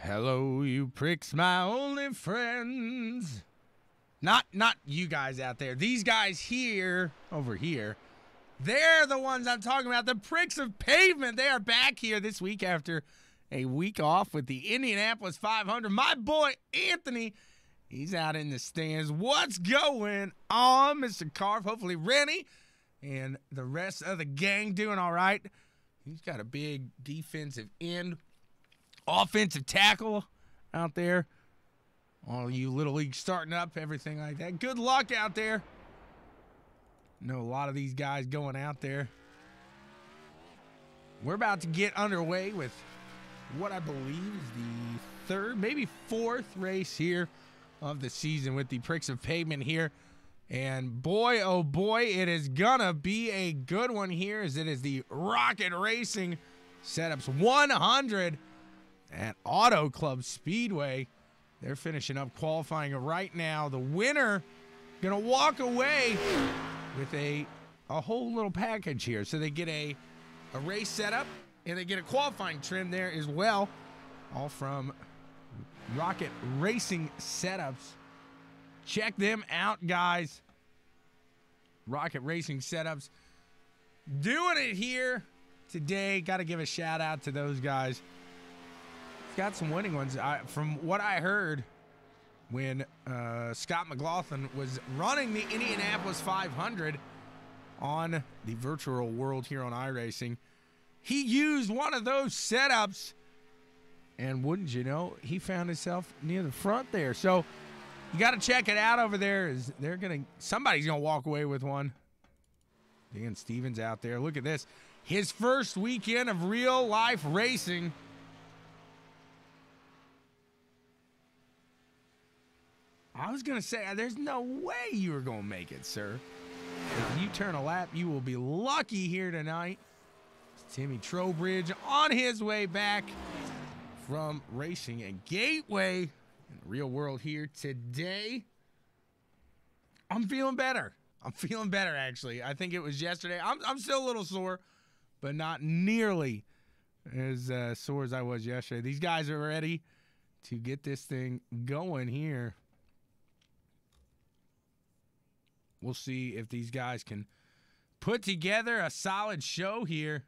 Hello, you pricks, my only friends. Not you guys out there. These guys here, over here, they're the ones I'm talking about. The pricks of Pavement. They are back here this week after a week off with the Indianapolis 500. My boy, Anthony, he's out in the stands. What's going on, Mr. Carf? Hopefully Rennie and the rest of the gang doing all right. He's got a big defensive end. Offensive tackle out there. All you Little League starting up, everything like that. Good luck out there. Know a lot of these guys going out there. We're about to get underway with what I believe is the third, maybe fourth race here of the season with the pricks of Pavement here. And boy, oh boy, it is gonna be a good one here, as it is the Rocket Racing Setups 100 at Auto Club Speedway. They're finishing up qualifying right now. The winner gonna walk away with a whole little package here. So they get a race setup and they get a qualifying trim there as well, all from Rocket Racing Setups. Check them out, guys. Rocket Racing Setups doing it here today. Got to give a shout out to those guys. Got some winning ones. From what I heard, when Scott McLaughlin was running the Indianapolis 500 on the virtual world here on iRacing, he used one of those setups, and wouldn't you know, he found himself near the front there. So you got to check it out over there. Somebody's gonna walk away with one. Dan Stevens out there. Look at this. His first weekend of real life racing. I was going to say, there's no way you were going to make it, sir. If you turn a lap, you will be lucky here tonight. Timmy Trowbridge on his way back from racing at Gateway in the real world here today. I'm feeling better. I'm feeling better, actually. I think it was yesterday. I'm still a little sore, but not nearly as sore as I was yesterday. These guys are ready to get this thing going here. We'll see if these guys can put together a solid show here.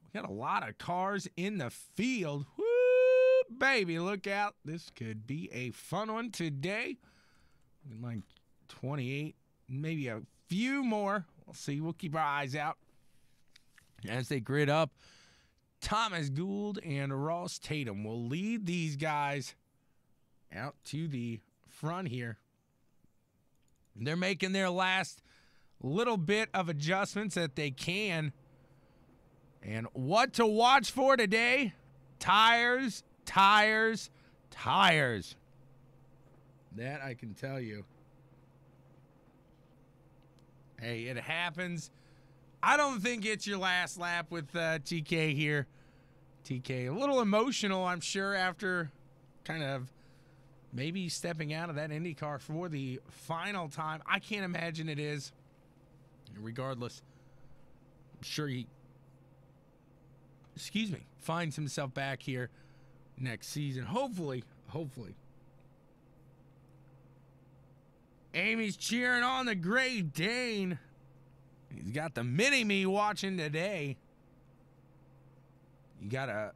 We got a lot of cars in the field. Woo, baby, look out. This could be a fun one today. Like 28, maybe a few more. We'll see. We'll keep our eyes out as they grid up. Thomas Gould and Ross Tatum will lead these guys out to the front here. They're making their last little bit of adjustments that they can. And what to watch for today? Tires, tires, tires. That I can tell you. Hey, it happens. I don't think it's your last lap with TK here. TK, a little emotional, I'm sure, after kind of maybe stepping out of that IndyCar for the final time. I can't imagine it is. Regardless, I'm sure he, finds himself back here next season. Hopefully. Amy's cheering on the Great Dane. He's got the mini-me watching today. You gotta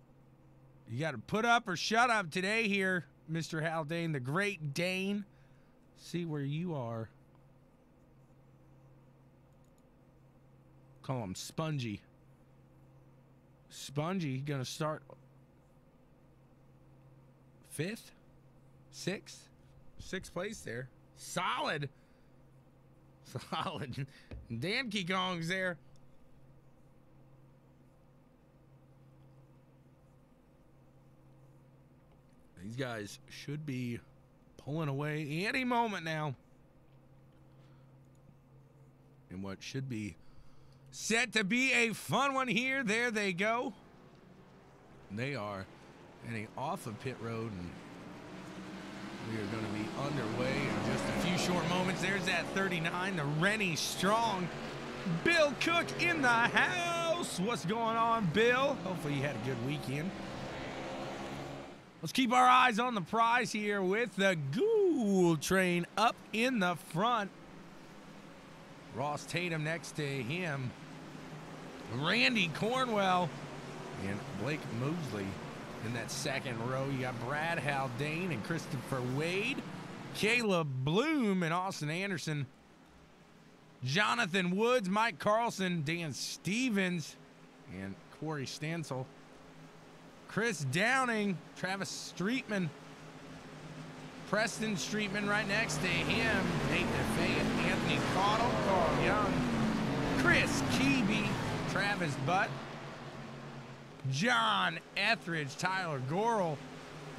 put up or shut up today here, Mr. Haldane, the Great Dane. See where you are. Call him Spongy. Spongy gonna start 5th? 6th place there. Solid. Dan Kikong's there. These guys should be pulling away any moment now. And what should be set to be a fun one here. There they go. They are heading off of pit road, and we are going to be underway in just a few short moments. There's that 39, the Rennie Strong. Bill Cook in the house. What's going on, Bill? Hopefully you had a good weekend. Let's keep our eyes on the prize here with the Gould train up in the front. Ross Tatum next to him. Randy Cornwell and Blake Mosley in that second row. You got Brad Haldane and Christopher Wade. Caleb Bloom and Austin Anderson. Jonathan Woods, Mike Carlson, Dan Stevens, and Corey Stansel. Chris Downing, Travis Streetman, Preston Streetman right next to him. Nate DeFay, Anthony Cottle, Carl Young, Chris Keeby, Travis Butt, John Etheridge, Tyler Gorel,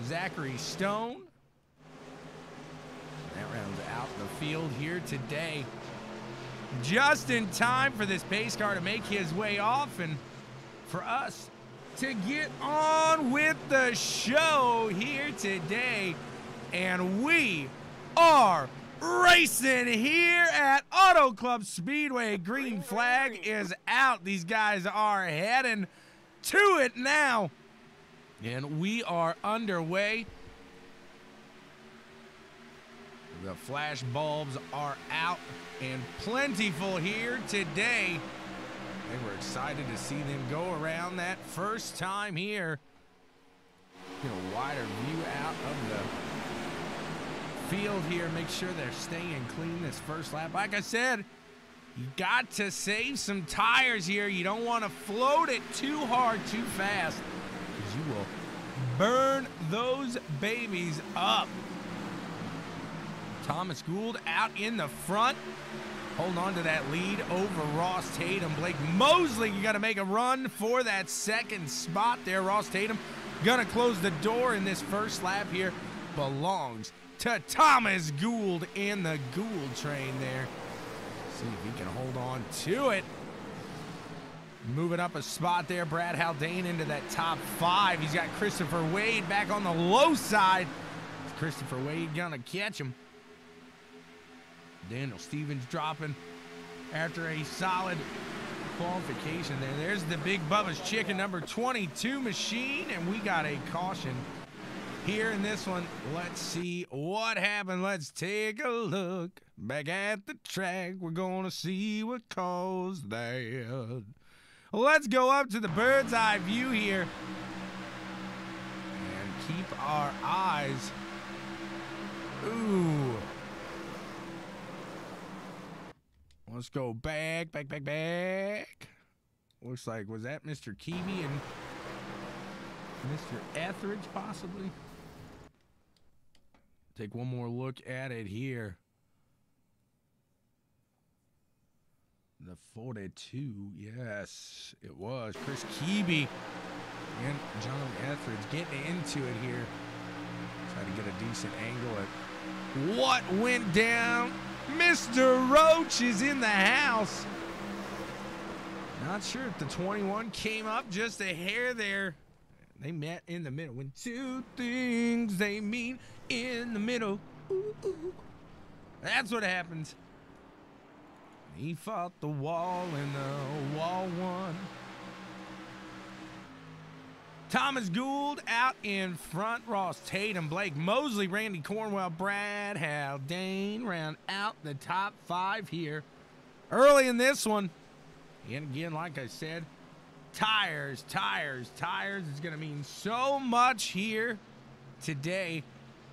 Zachary Stone. That rounds out the field here today. Just in time for this pace car to make his way off and for us to get on with the show here today. And we are racing here at Auto Club Speedway. Green flag is out. These guys are heading to it now. And we are underway. The flash bulbs are out and plentiful here today. And we're excited to see them go around that first time here. Get a wider view out of the field here. Make sure they're staying clean this first lap. Like I said, you got to save some tires here. You don't want to float it too hard, too fast, because you will burn those babies up. Thomas Gould out in the front. Holding on to that lead over Ross Tatum. Blake Mosley, you got to make a run for that second spot there. Ross Tatum going to close the door in this first lap here. Belongs to Thomas Gould in the Gould train there. See if he can hold on to it. Moving up a spot there. Brad Haldane into that top 5. He's got Christopher Wade back on the low side. Christopher Wade going to catch him. Daniel Stevens dropping after a solid disqualification there. There's the big Bubbas chicken number 22 machine, and we got a caution here in this one. Let's see what happened. Let's take a look back at the track. We're gonna see what caused that. Let's go up to the bird's eye view here and keep our eyes. Ooh. Let's go back. Looks like, was that Mr. Kiwi and Mr. Etheridge possibly? Take one more look at it here. The 42, yes, it was. Chris Kiwi and John Etheridge getting into it here. Try to get a decent angle at what went down. Mr. Roach is in the house. Not sure if the 21 came up just a hair there. They met in the middle. When two things they meet in the middle. Ooh, ooh. That's what happens. He fought the wall and the wall won. Thomas Gould out in front. Ross Tatum, Blake Mosley, Randy Cornwell, Brad Haldane round out the top 5 here early in this one. And again, like I said, tires is going to mean so much here today.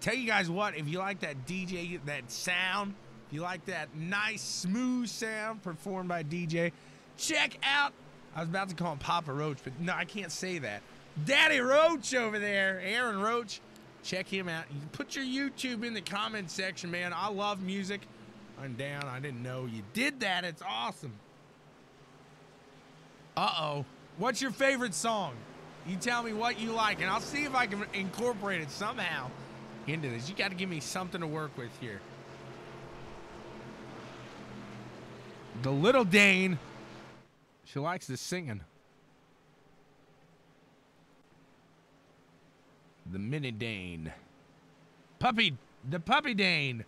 Tell you guys what, if you like that DJ, that sound, if you like that nice, smooth sound performed by DJ, check out, I was about to call him Papa Roach, but no, I can't say that. Daddy Roach over there, Aaron Roach. Check him out. You can put your YouTube in the comment section, man. I love music. I'm down. I didn't know you did that. It's awesome. Uh-oh. What's your favorite song? You tell me what you like, and I'll see if I can incorporate it somehow into this. You got to give me something to work with here. The little Dane. She likes the singing. The mini Dane. The puppy Dane.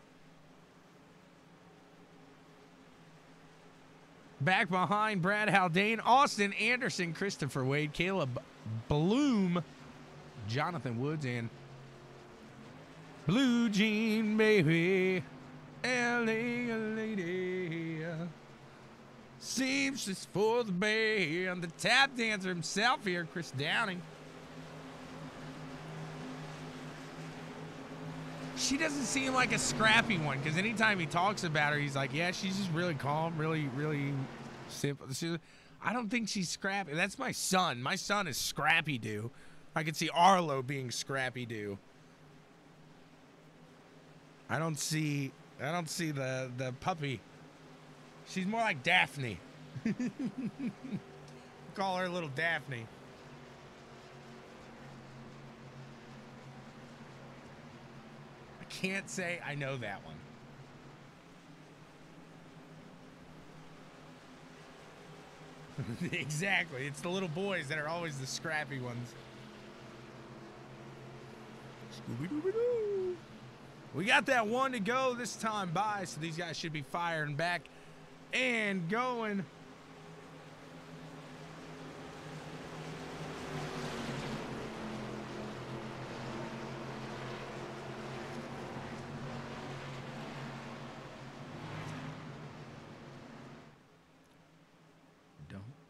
Back behind Brad Haldane, Austin Anderson, Christopher Wade, Caleb Bloom, Jonathan Woods, and Blue Jean Baby, LA lady. Seamstress for the band. The tap dancer himself here, Chris Downing. She doesn't seem like a scrappy one, because anytime he talks about her, he's like, yeah, she's just really calm, really simple. I don't think she's scrappy. That's my son. My son is Scrappy Doo. I could see Arlo being Scrappy Doo. I don't see the puppy. She's more like Daphne. Call her little Daphne. Can't say I know that one. Exactly. It's the little boys that are always the scrappy ones. Scooby-Dooby-Doo. We got that one to go this time by, so these guys should be firing back and going.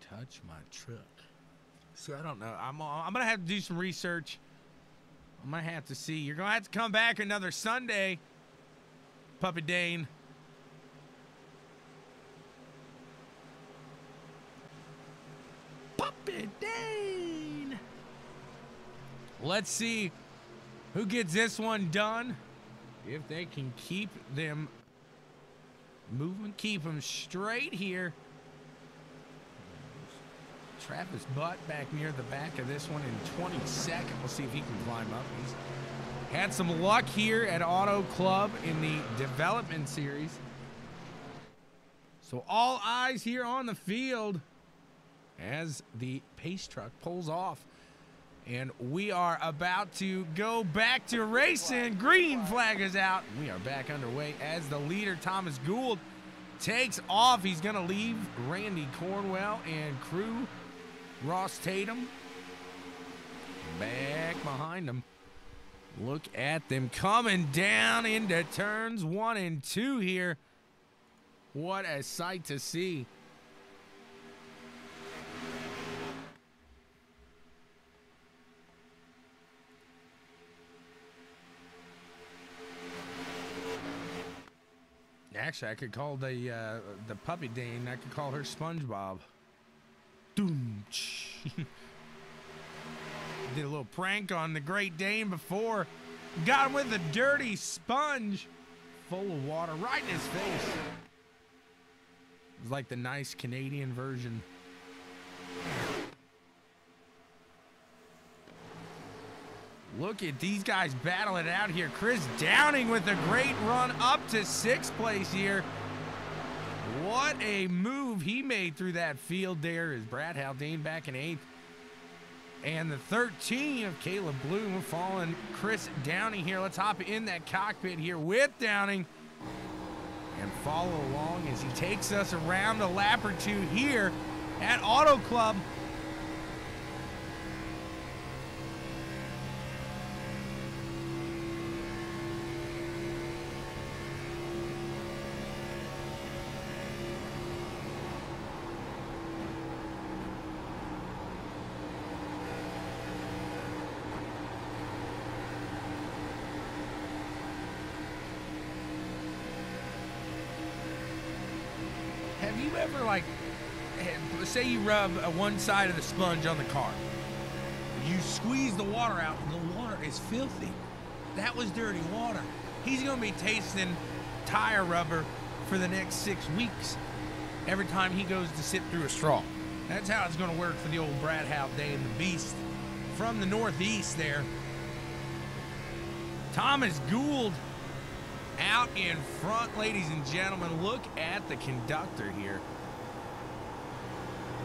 Touch my truck. So I don't know. I'm gonna have to do some research. I might have to see. You're gonna have to come back another Sunday, Puppy Dane. Puppy Dane. Let's see who gets this one done. If they can keep them moving, keep them straight here. Travis Butt back near the back of this one in 22nd. We'll see if he can climb up. He's had some luck here at Auto Club in the development series. So all eyes here on the field as the pace truck pulls off. And we are about to go back to racing. Green flag is out. We are back underway as the leader, Thomas Gould, takes off. He's going to leave Randy Cornwell and crew. Ross Tatum back behind him. Look at them coming down into turns 1 and 2 here. What a sight to see. Actually, I could call the puppy Dane, I could call her SpongeBob. Doom. Did a little prank on the Great Dane before. Got him with a dirty sponge full of water right in his face. It's like the nice Canadian version. Look at these guys battling it out here. Chris Downing with a great run up to 6th place here. What a move he made through that field there is Brad Haldane back in 8th. And the 13 of Caleb Bloom following Chris Downing here. Let's hop in that cockpit here with Downing and follow along as he takes us around a lap or two here at Auto Club. Have you ever, like, say you rub one side of the sponge on the car. You squeeze the water out, and the water is filthy. That was dirty water. He's going to be tasting tire rubber for the next 6 weeks every time he goes to sip through a straw. That's how it's going to work for the old Brad Haldane, the beast from the Northeast there. Thomas Gould out in front, ladies and gentlemen. Look at the conductor here.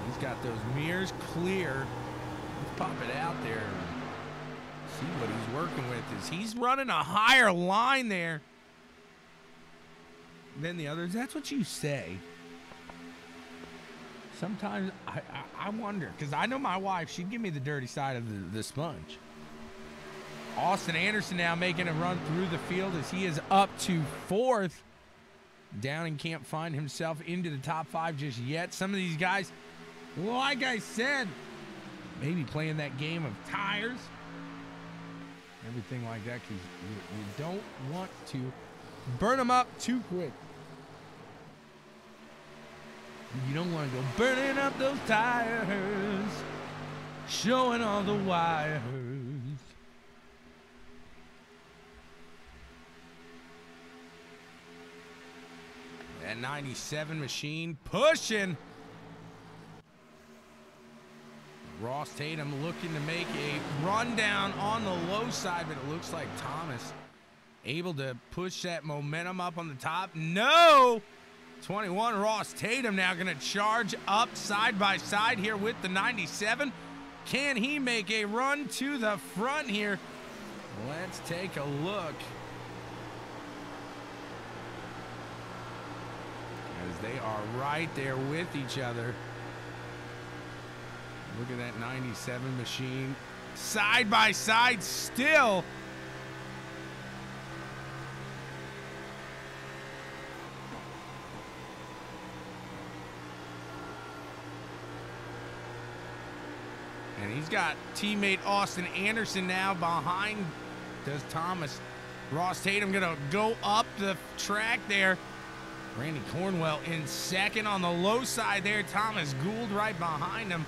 He's got those mirrors clear. Let's pop it out there and see what he's working with. He's running a higher line there than the others. That's what you say. Sometimes I wonder, because I know my wife, she'd give me the dirty side of the sponge. Austin Anderson now making a run through the field as he is up to 4th. Downing can't find himself into the top 5 just yet. Some of these guys, like I said, maybe playing that game of tires, everything like that, because you don't want to burn them up too quick. You don't want to go burning up those tires, showing all the wires. That 97 machine pushing. Ross Tatum looking to make a rundown on the low side, but it looks like Thomas able to push that momentum up on the top. No! 21 Ross Tatum now going to charge up side by side here with the 97. Can he make a run to the front here? Let's take a look. As they are right there with each other. Look at that 97 machine. Side by side still. And he's got teammate Austin Anderson now behind. Does Thomas. Ross Tatum going to go up the track there. Randy Cornwell in second on the low side there. Thomas Gould right behind him.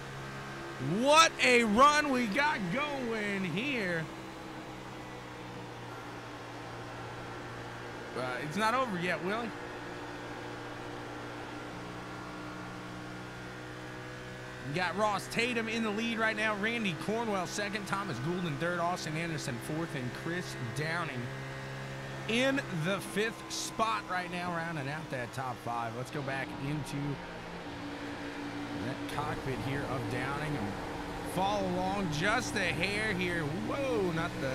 What a run we got going here. It's not over yet, Willie. You got Ross Tatum in the lead right now. Randy Cornwell second. Thomas Gould in third. Austin Anderson fourth. And Chris Downing in the 5th spot right now, rounding out that top 5. Let's go back into that cockpit here of Downing and follow along just a hair here. Whoa, not the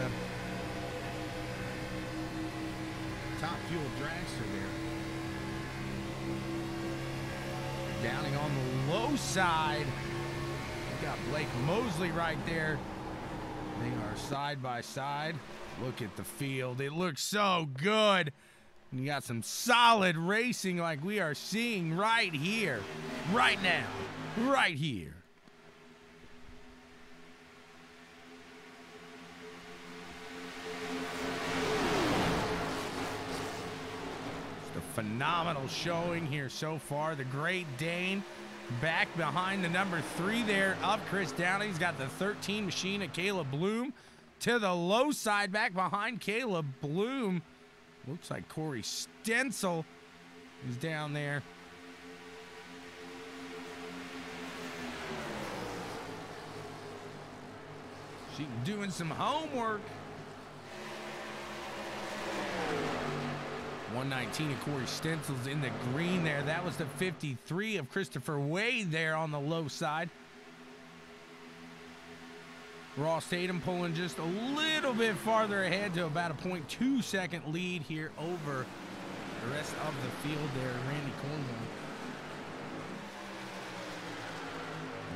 top fuel dragster there. Downing on the low side. We got Blake Mosley right there. They are side by side. Look at the field. It looks so good. And you got some solid racing like we are seeing right here, right now, right here. Just a phenomenal showing here so far. The Great Dane back behind the number 3 there of Chris Downey. He's got the 13 machine of Caleb Bloom to the low side, back behind Caleb Bloom. Looks like Corey Stencil is down there. She's doing some homework. 119 of Corey Stencil's in the green there. That was the 53 of Christopher Wade there on the low side. Ross Tatum pulling just a little bit farther ahead to about a 0.2 second lead here over the rest of the field there. Randy Cornwell.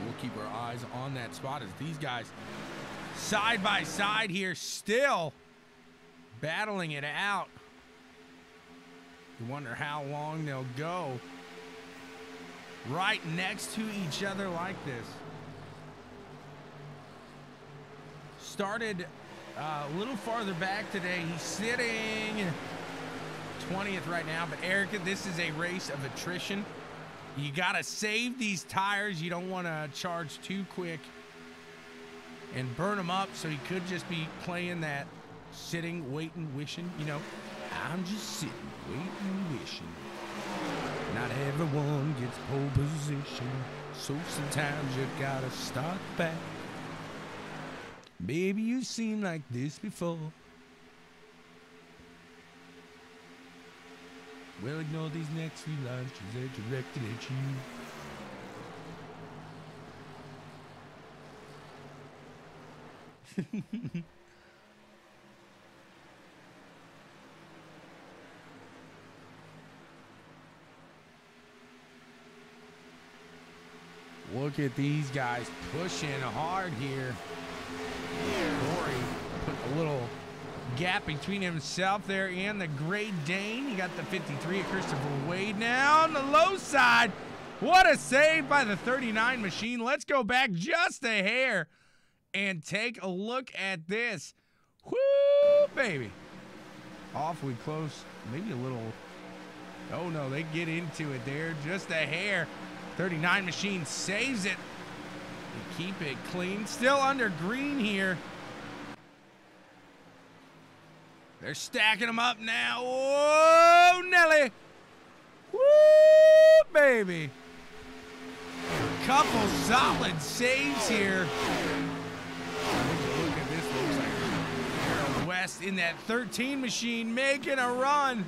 We'll keep our eyes on that spot as these guys side by side here still battling it out. You wonder how long they'll go right next to each other like this. Started a little farther back today. He's sitting 20th right now. But Erica, this is a race of attrition. You got to save these tires. You don't want to charge too quick and burn them up. So he could just be playing that sitting, waiting, wishing. You know, I'm just sitting, waiting, wishing. Not everyone gets pole position. So sometimes you got to start back. Baby, you've seen like this before. Well, ignore these next few lines, cause they're directed at you. Look at these guys pushing hard here. Corey put a little gap between himself there and the Great Dane. You got the 53 of Christopher Wade now on the low side. What a save by the 39 machine. Let's go back just a hair and take a look at this. Whoo, baby. Awfully close. Maybe a little. Oh, no, they get into it there. Just a hair. 39 machine saves it. They keep it clean. Still under green here. They're stacking them up now. Whoa, Nelly. Woo, baby. Couple solid saves here. Look at this. Looks like Harold West in that 13 machine making a run.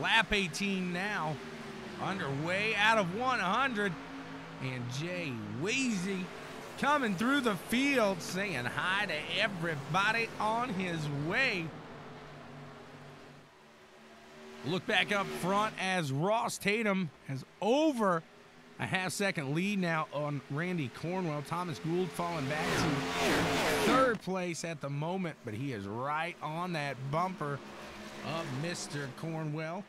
Lap 18 now, underway out of 100, and Jay Weezy coming through the field saying hi to everybody on his way. Look back up front as Ross Tatum has over a half-second lead now on Randy Cornwell. Thomas Gould falling back to 3rd place at the moment, but he is right on that bumper of Mr. Cornwell.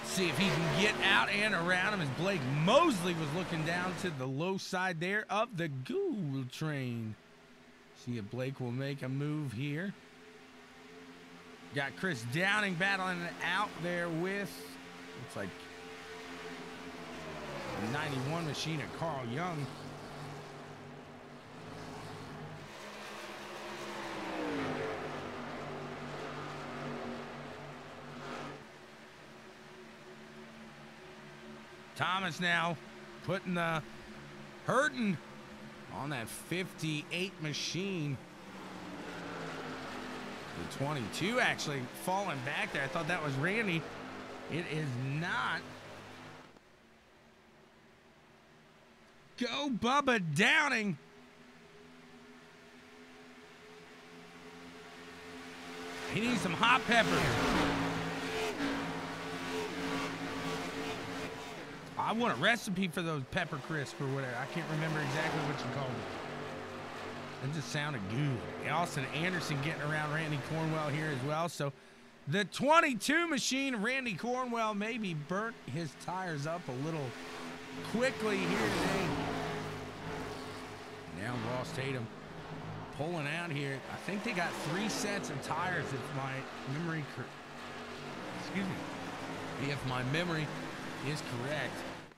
See if he can get out and around him as Blake Mosley was looking down to the low side there of the Gould train. See if Blake will make a move here. Got Chris Downing battling it out there with, looks like the 91 machine of Carl Young. Thomas now putting the hurting on that 58 machine. The 22 actually falling back there. I thought that was Randy. It is not. Go Bubba Downing. He needs some hot pepper. I want a recipe for those pepper crisp or whatever. I can't remember exactly what you called it. It just sounded good. Austin Anderson getting around Randy Cornwell here as well. So the 22 machine, Randy Cornwell, maybe burnt his tires up a little quickly here today. Now Ross Tatum pulling out here. I think they got 3 sets of tires if my memory, if my memory is correct. I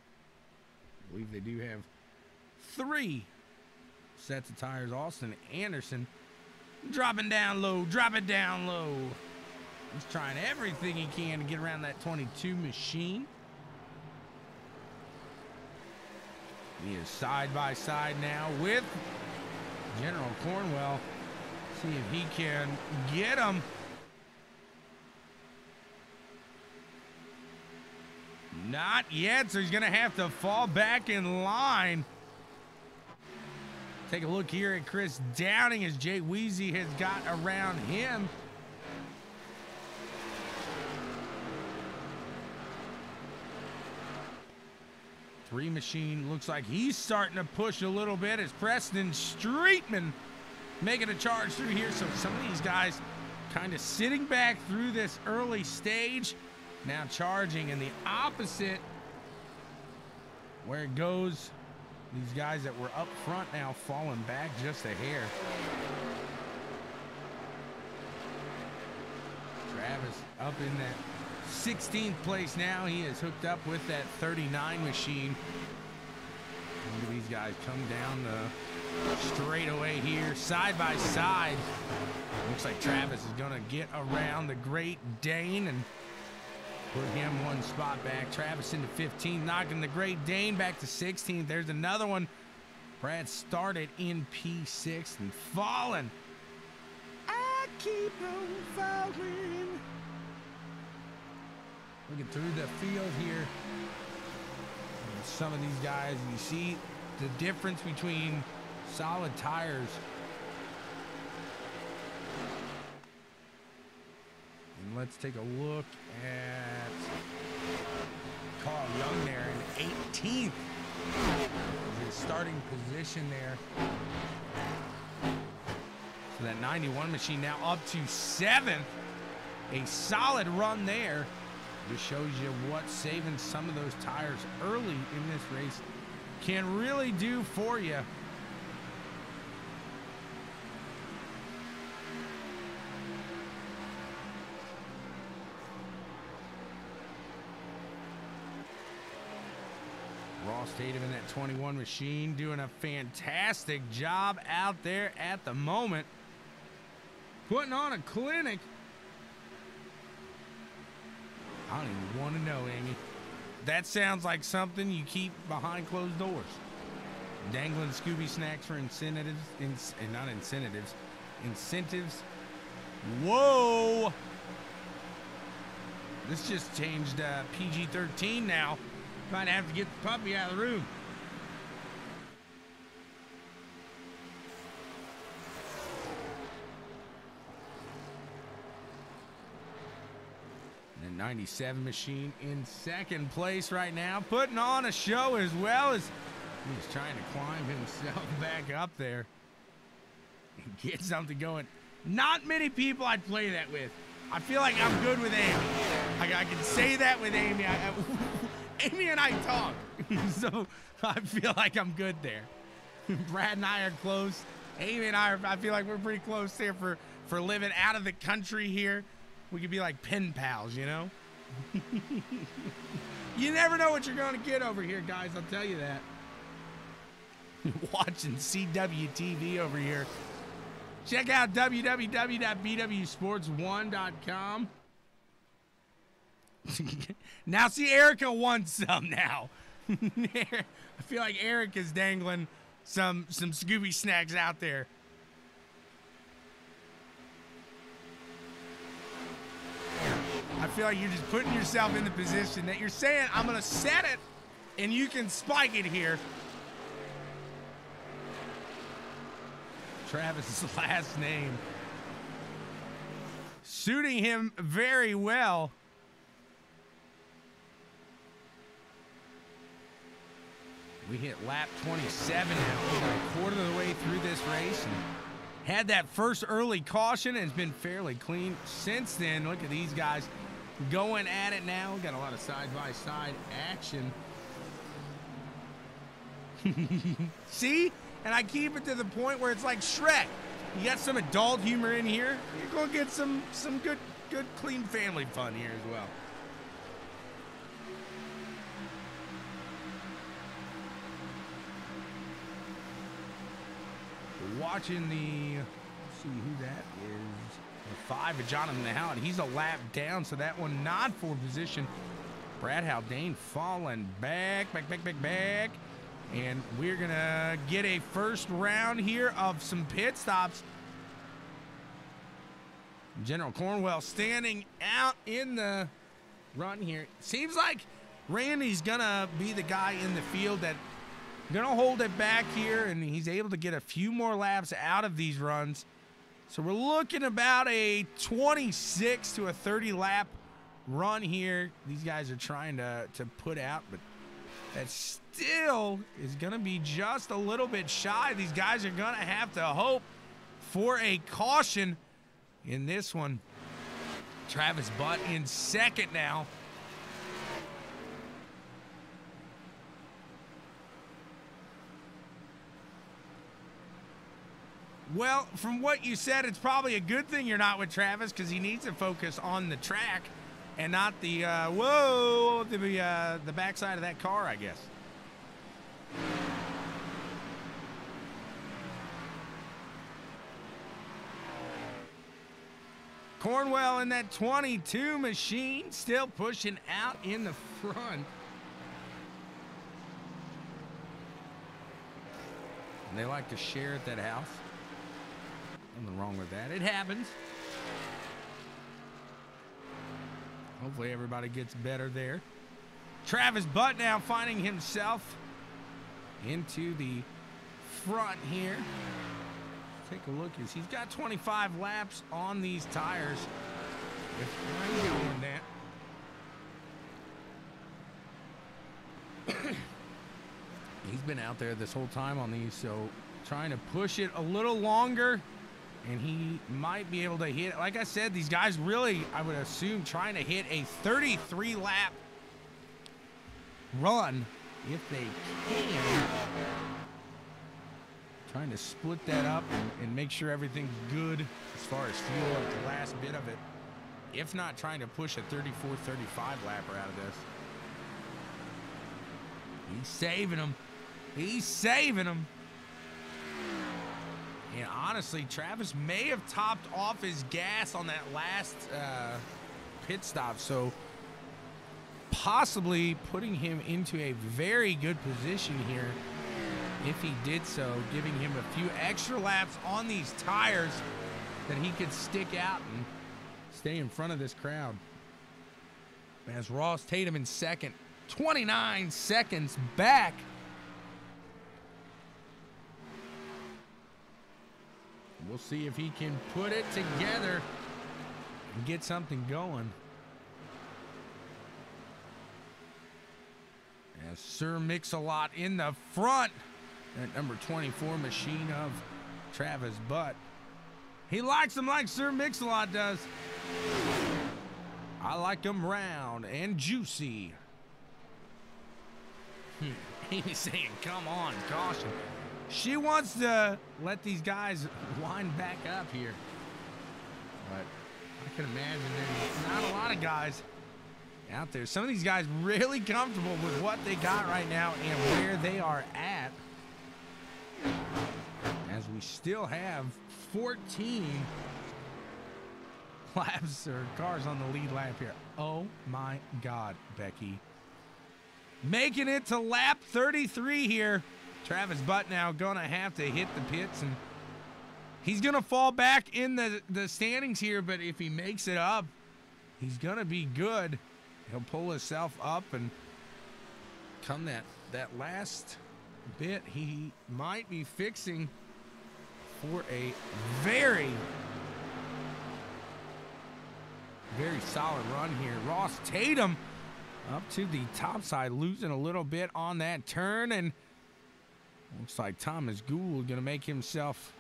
believe they do have 3 sets of tires. Austin Anderson dropping down low, drop it down low. He's trying everything he can to get around that 22 machine. He is side by side now with General Cornwell. See if he can get him. Not yet, so he's going to have to fall back in line. Take a look here at Chris Downing as Jay Weezy has got around him. Three machine looks like he's starting to push a little bit as Preston Streetman making a charge through here. So some of these guys kind of sitting back through this early stage. Now charging in the opposite where it goes. These guys that were up front now falling back just a hair. Travis up in that 16th place now. He is hooked up with that 39 machine. Look at these guys come down the straightaway here, side by side. Looks like Travis is going to get around the Great Dane and put him one spot back. Travis into 15th, knocking the Great Dane back to 16th. There's another one. Brad started in P6 and falling. I keep on falling. Looking through the field here. And some of these guys, you see the difference between solid tires. And let's take a look at Carl Young there in 18th. His starting position there. So that 91 machine now up to 7th. A solid run there. Just shows you what saving some of those tires early in this race can really do for you. Ross Tatum in that 21 machine doing a fantastic job out there at the moment. Putting on a clinic. I don't even want to know, Amy. That sounds like something you keep behind closed doors. Dangling Scooby snacks for incentives, not incentives, incentives. Whoa! This just changed PG-13 now. Might have to get the puppy out of the room. The 97 machine in 2nd place right now, putting on a show as well as he's trying to climb himself back up there and get something going. Not many people I'd play that with. I feel like I'm good with Amy. I can say that with Amy. Amy and I talk, so I feel like I'm good there. Brad and I are close. Amy and I feel like we're pretty close there for living out of the country here. We could be like pen pals, you know? You never know what you're going to get over here, guys. I'll tell you that. Watching CWTV over here. Check out www.bwsports1.com. Now see, Erica wants some now. I feel like Eric is dangling some Scooby snacks out there. I feel like you're just putting yourself in the position that you're saying, I'm going to set it and you can spike it here. Travis's last name. Suiting him very well. We hit lap 27 now. We're a quarter of the way through this race. And had that first early caution and it's been fairly clean since then. Look at these guys going at it now. Got a lot of side-by-side action. See? And I keep it to the point where it's like Shrek. You got some adult humor in here. You're going to get some good, clean family fun here as well. Watching let's see who that is. The 5 of Jonathan Howard. He's a lap down, so that one not for position. Brad Haldane falling back. And we're going to get a first round here of some pit stops. General Cornwell standing out in the run here. Seems like Randy's going to be the guy in the field that going to hold it back here, and he's able to get a few more laps out of these runs. So we're looking about a 26 to a 30 lap run here. These guys are trying to put out, but that still is going to be just a little bit shy. These guys are going to have to hope for a caution in this one. Travis Butt in second now. Well, from what you said, it's probably a good thing you're not with Travis because he needs to focus on the track and not the, the backside of that car, I guess. Cornwell in that 22 machine, still pushing out in the front. And they like to share at that house. Nothing wrong with that. It happens. Hopefully everybody gets better there. Travis Butt now finding himself into the front here. Take a look. He's got 25 laps on these tires. If I'm doing that. He's been out there this whole time on these, so trying to push it a little longer. And he might be able to hit, like I said, these guys really, I would assume, trying to hit a 33 lap run if they can. Trying to split that up and make sure everything's good as far as fuel at the last bit of it. If not, trying to push a 34, 35 lapper out of this. He's saving them. He's saving them. And honestly, Travis may have topped off his gas on that last pit stop, so possibly putting him into a very good position here if he did so, giving him a few extra laps on these tires that he could stick out and stay in front of this crowd. As Ross Tatum in second, 29 seconds back. We'll see if he can put it together and get something going. As Sir Mix-a-Lot in the front. That number 24 machine of Travis Butt. He likes them like Sir Mix-a-Lot does. I like them round and juicy. He's saying, come on, caution. She wants to let these guys wind back up here. But I can imagine there's not a lot of guys out there. Some of these guys really comfortable with what they got right now and where they are at. As we still have 14 laps or cars on the lead lap here. Oh my God, Becky. Making it to lap 33 here. Travis Butt now gonna have to hit the pits, and he's gonna fall back in the standings here, but if he makes it up, he's gonna be good. He'll pull himself up, and come that last bit, he might be fixing for a very, very solid run here. Ross Tatum up to the top side, losing a little bit on that turn, and looks like Thomas Gould going to make himself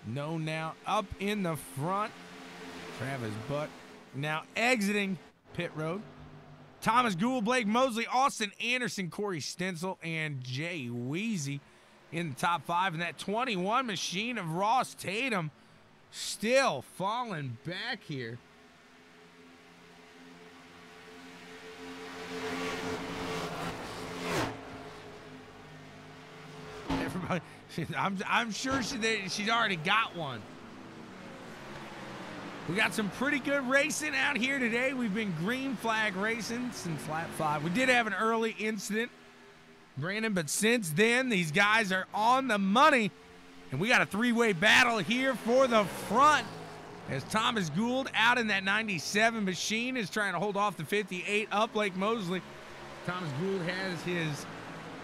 known now up in the front. Travis Butt now exiting pit road. Thomas Gould, Blake Mosley, Austin Anderson, Corey Stencil, and Jay Weezy in the top 5. And that 21 machine of Ross Tatum still falling back here. Everybody, I'm sure she's already got one. We got some pretty good racing out here today. We've been green flag racing since lap 5. We did have an early incident, Brandon, but since then, these guys are on the money. And we got a 3-way battle here for the front as Thomas Gould out in that 97 machine is trying to hold off the 58 up Blake Mosley. Thomas Gould has his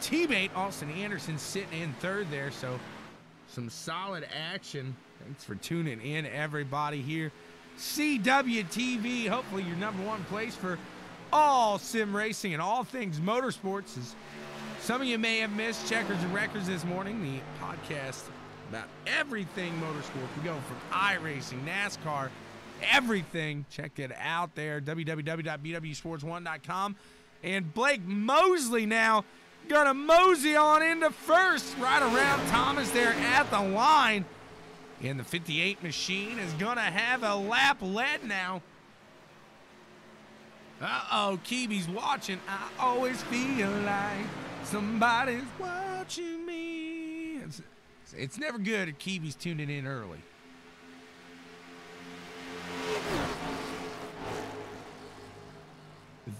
teammate Austin Anderson sitting in 3rd there, so some solid action. Thanks for tuning in, everybody, here. CWTV, hopefully your #1 place for all sim racing and all things motorsports. As some of you may have missed Checkers and Wreckers this morning, the podcast about everything motorsport. We go from iRacing, NASCAR, everything. Check it out there, www.bwsports1.com. And Blake Mosley now gonna mosey on into 1st, right around Thomas there at the line. And the 58 machine is gonna have a lap lead now. Uh-oh, Kibi's watching. I always feel like somebody's watching me. It's never good if Kibi's tuning in early.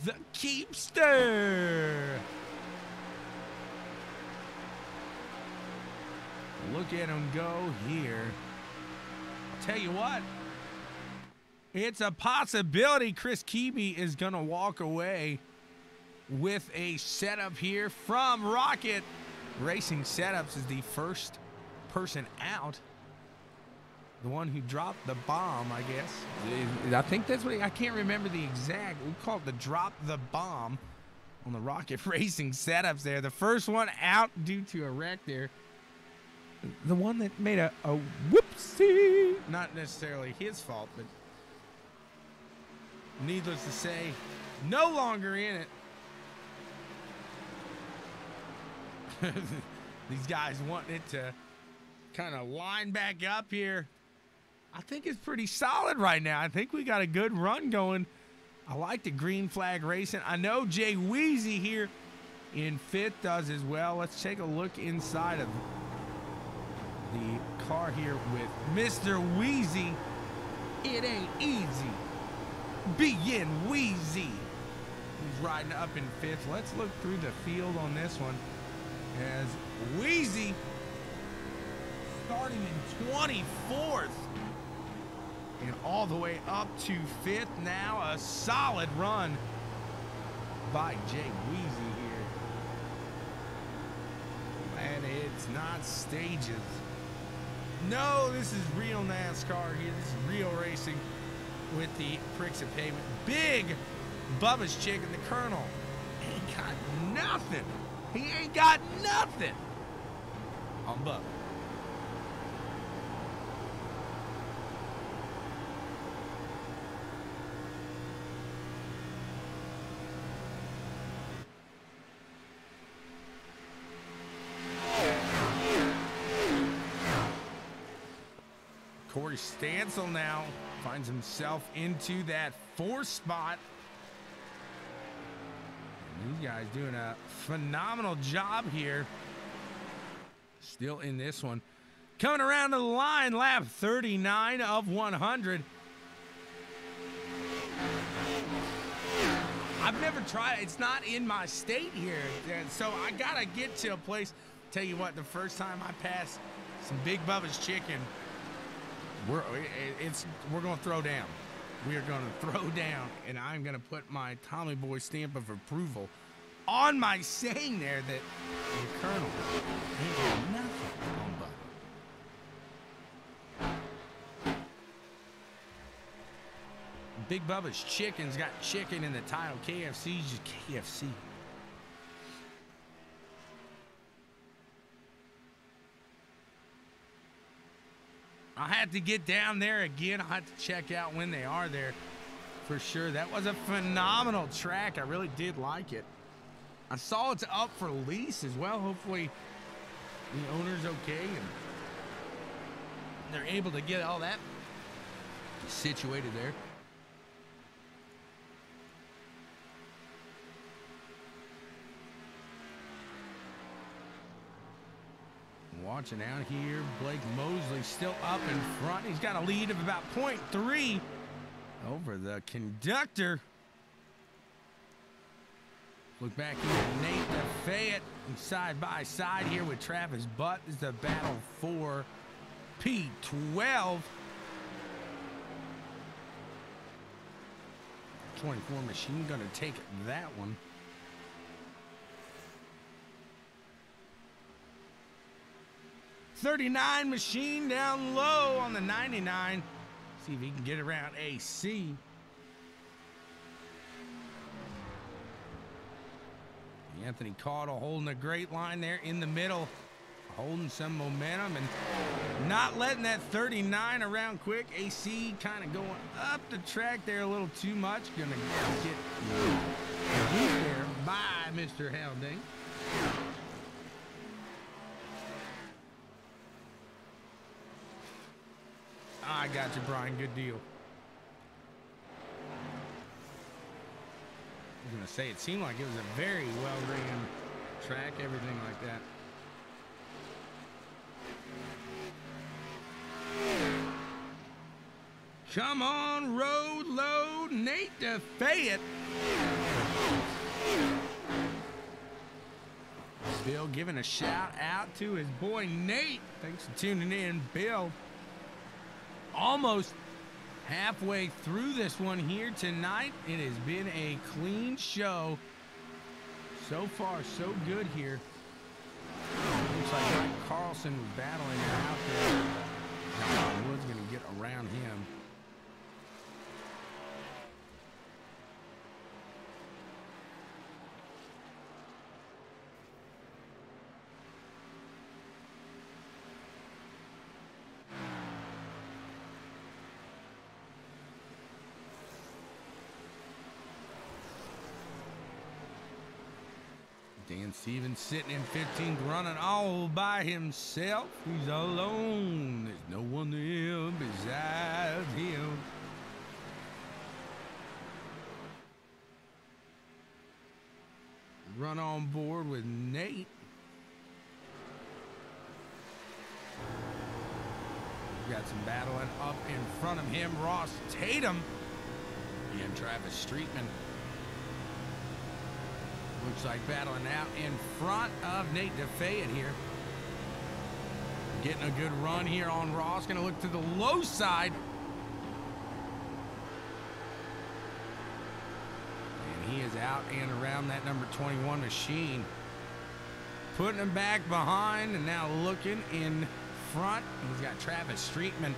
The Keepster. Look at him go here. I'll tell you what, it's a possibility Chris Kibi is going to walk away with a setup here from Rocket Racing Setups as the first person out. The one who dropped the bomb, I guess. I think that's what I can't remember the exact. We call it the drop the bomb on the Rocket Racing Setups there. The first one out due to a wreck there. The one that made a whoopsie. Not necessarily his fault, but needless to say, no longer in it. These guys wanting it to kind of line back up here. I think it's pretty solid right now. I think we got a good run going. I like the green flag racing. I know Jay Weezy here in 5th does as well. Let's take a look inside of the car here with Mr. Weezy. It ain't easy being Weezy. He's riding up in 5th. Let's look through the field on this one as Weezy starting in 24th and all the way up to 5th now. A solid run by Jay Weezy here. And it's not stages. No, this is real NASCAR here. This is real racing with the pricks of pavement. Big Bubbas chicken, the Colonel, ain't got nothing. He ain't got nothing on Bubba. Corey Stansel now finds himself into that 4th spot. These guys doing a phenomenal job here. Still in this one. Coming around to the line, lap 39 of 100. I've never tried it. It's not in my state here. So I got to get to a place. Tell you what, the first time I passed some Big Bubba's chicken, we're going to throw down. We are going to throw down, and I'm going to put my Tommy Boy stamp of approval on my saying there that the Colonel ain't got nothing on Bubba. Big Bubbas Chicken's got chicken in the title. KFC's just KFC. I'll have to get down there again. I'll have to check out when they are there for sure. That was a phenomenal track. I really did like it. I saw it's up for lease as well. Hopefully the owner's okay and they're able to get all that situated there. Watching out here, Blake Mosley still up in front. He's got a lead of about 0.3 over the conductor. Look back here at Nate DeFayette side by side here with Travis Butt. This is the battle for P12. 24 machine gonna take that one. '39 machine down low on the 99. See if he can get around AC. Anthony Caudle holding a great line there in the middle, holding some momentum and not letting that 39 around quick. AC kind of going up the track there a little too much. Gonna get beat there by Mr. Haldane. I got you, Brian. Good deal. I was gonna say it seemed like it was a very well ran track, everything like that. Come on, road load, Nate DeFayette. Bill giving a shout out to his boy Nate. Thanks for tuning in, Bill. Almost halfway through this one here tonight. It has been a clean show. So far, so good here. Looks like Mike Carlson was battling out there. John Wood's going to get around him. Dan Stevens sitting in 15th, running all by himself. He's alone. There's no one there besides him. Run on board with Nate. Got some battling up in front of him. Ross Tatum and Travis Streetman. Looks like battling out in front of Nate DeFayette here. Getting a good run here on Ross. Going to look to the low side. And he is out and around that number 21 machine. Putting him back behind and now looking in front. He's got Travis Streetman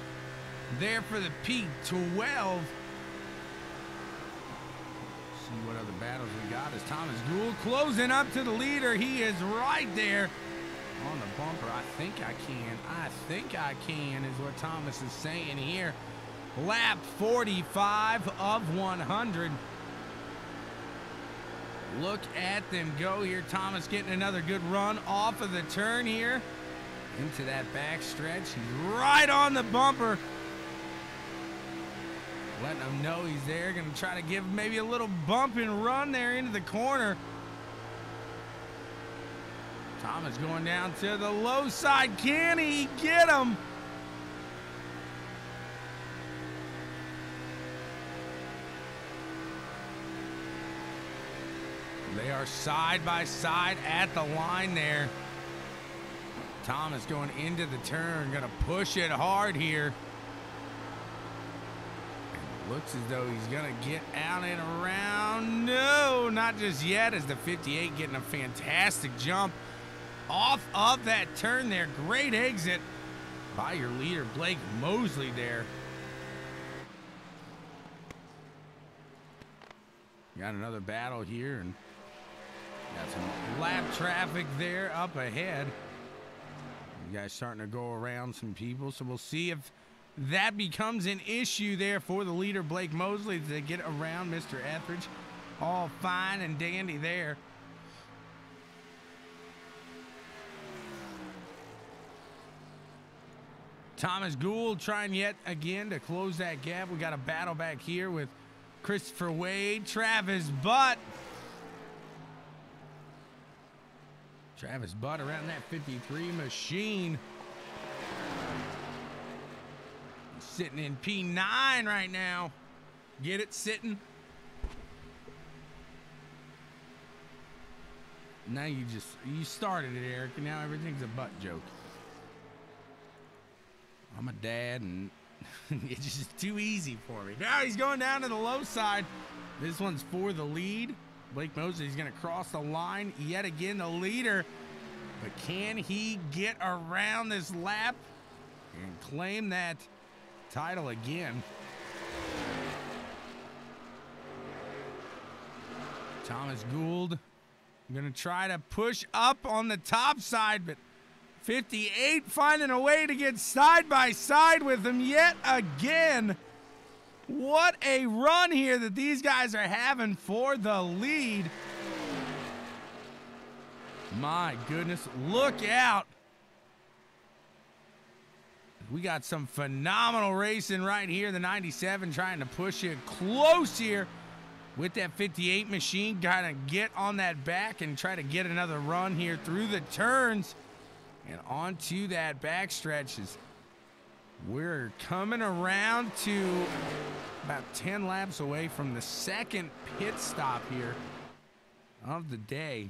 there for the P12. See what other battles we got as Thomas Gould closing up to the leader. He is right there on the bumper. I think I can is what Thomas is saying here. Lap 45 of 100. Look at them go here. Thomas getting another good run off of the turn here into that back stretch. He's right on the bumper. Letting him know he's there. Going to try to give maybe a little bump and run there into the corner. Thomas going down to the low side. Can he get him? They are side by side at the line there. Thomas going into the turn. Going to push it hard here. Looks as though he's going to get out and around. No, not just yet, as the 58 getting a fantastic jump off of that turn there. Great exit by your leader, Blake Mosley there. Got another battle here, and got some lap traffic there up ahead. You guys starting to go around some people, so we'll see if that becomes an issue there for the leader, Blake Mosley, to get around Mr. Etheridge. All fine and dandy there. Thomas Gould trying yet again to close that gap. We got a battle back here with Christopher Wade, Travis Butt. Travis Butt around that 53 machine. Sitting in P9 right now. Get it? Sitting. Now you started it, Eric, and now everything's a butt joke. I'm a dad, and it's just too easy for me. Now he's going down to the low side. This one's for the lead. Blake Mosley's going to cross the line. Yet again, the leader. But can he get around this lap and claim that title again? Thomas Gould going to try to push up on the top side, but 58 finding a way to get side by side with him yet again. What a run here that these guys are having for the lead. My goodness, look out. We got some phenomenal racing right here. The 97 trying to push it close here with that 58 machine. Gotta get on that back and try to get another run here through the turns and onto that back stretches. We're coming around to about 10 laps away from the second pit stop here of the day.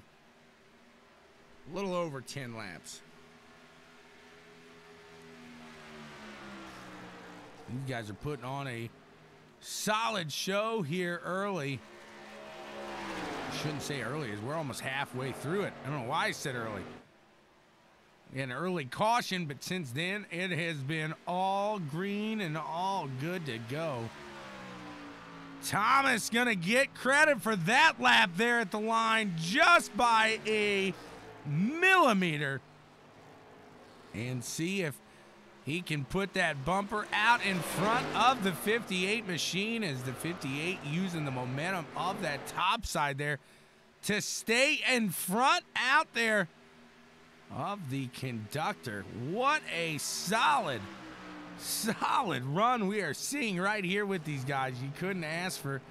A little over 10 laps. These guys are putting on a solid show here early. I shouldn't say early, as we're almost halfway through it. I don't know why I said early. An early caution, but since then it has been all green and all good to go. Thomas gonna get credit for that lap there at the line just by a millimeter, and see if he can put that bumper out in front of the 58 machine, as the 58 using the momentum of that top side there to stay in front out there of the conductor. What a solid run we are seeing right here with these guys. You couldn't ask for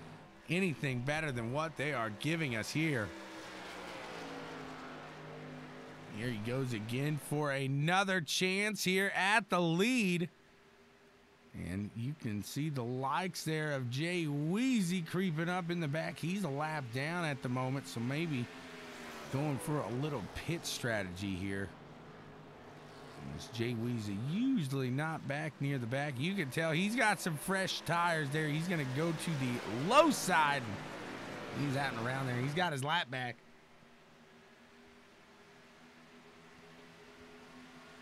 anything better than what they are giving us here. Here he goes again for another chance here at the lead. And you can see the likes there of Jay Weezy creeping up in the back. He's a lap down at the moment, so maybe going for a little pit strategy here. This Jay Weezy usually not back near the back. You can tell he's got some fresh tires there. He's going to go to the low side. He's out and around there. He's got his lap back.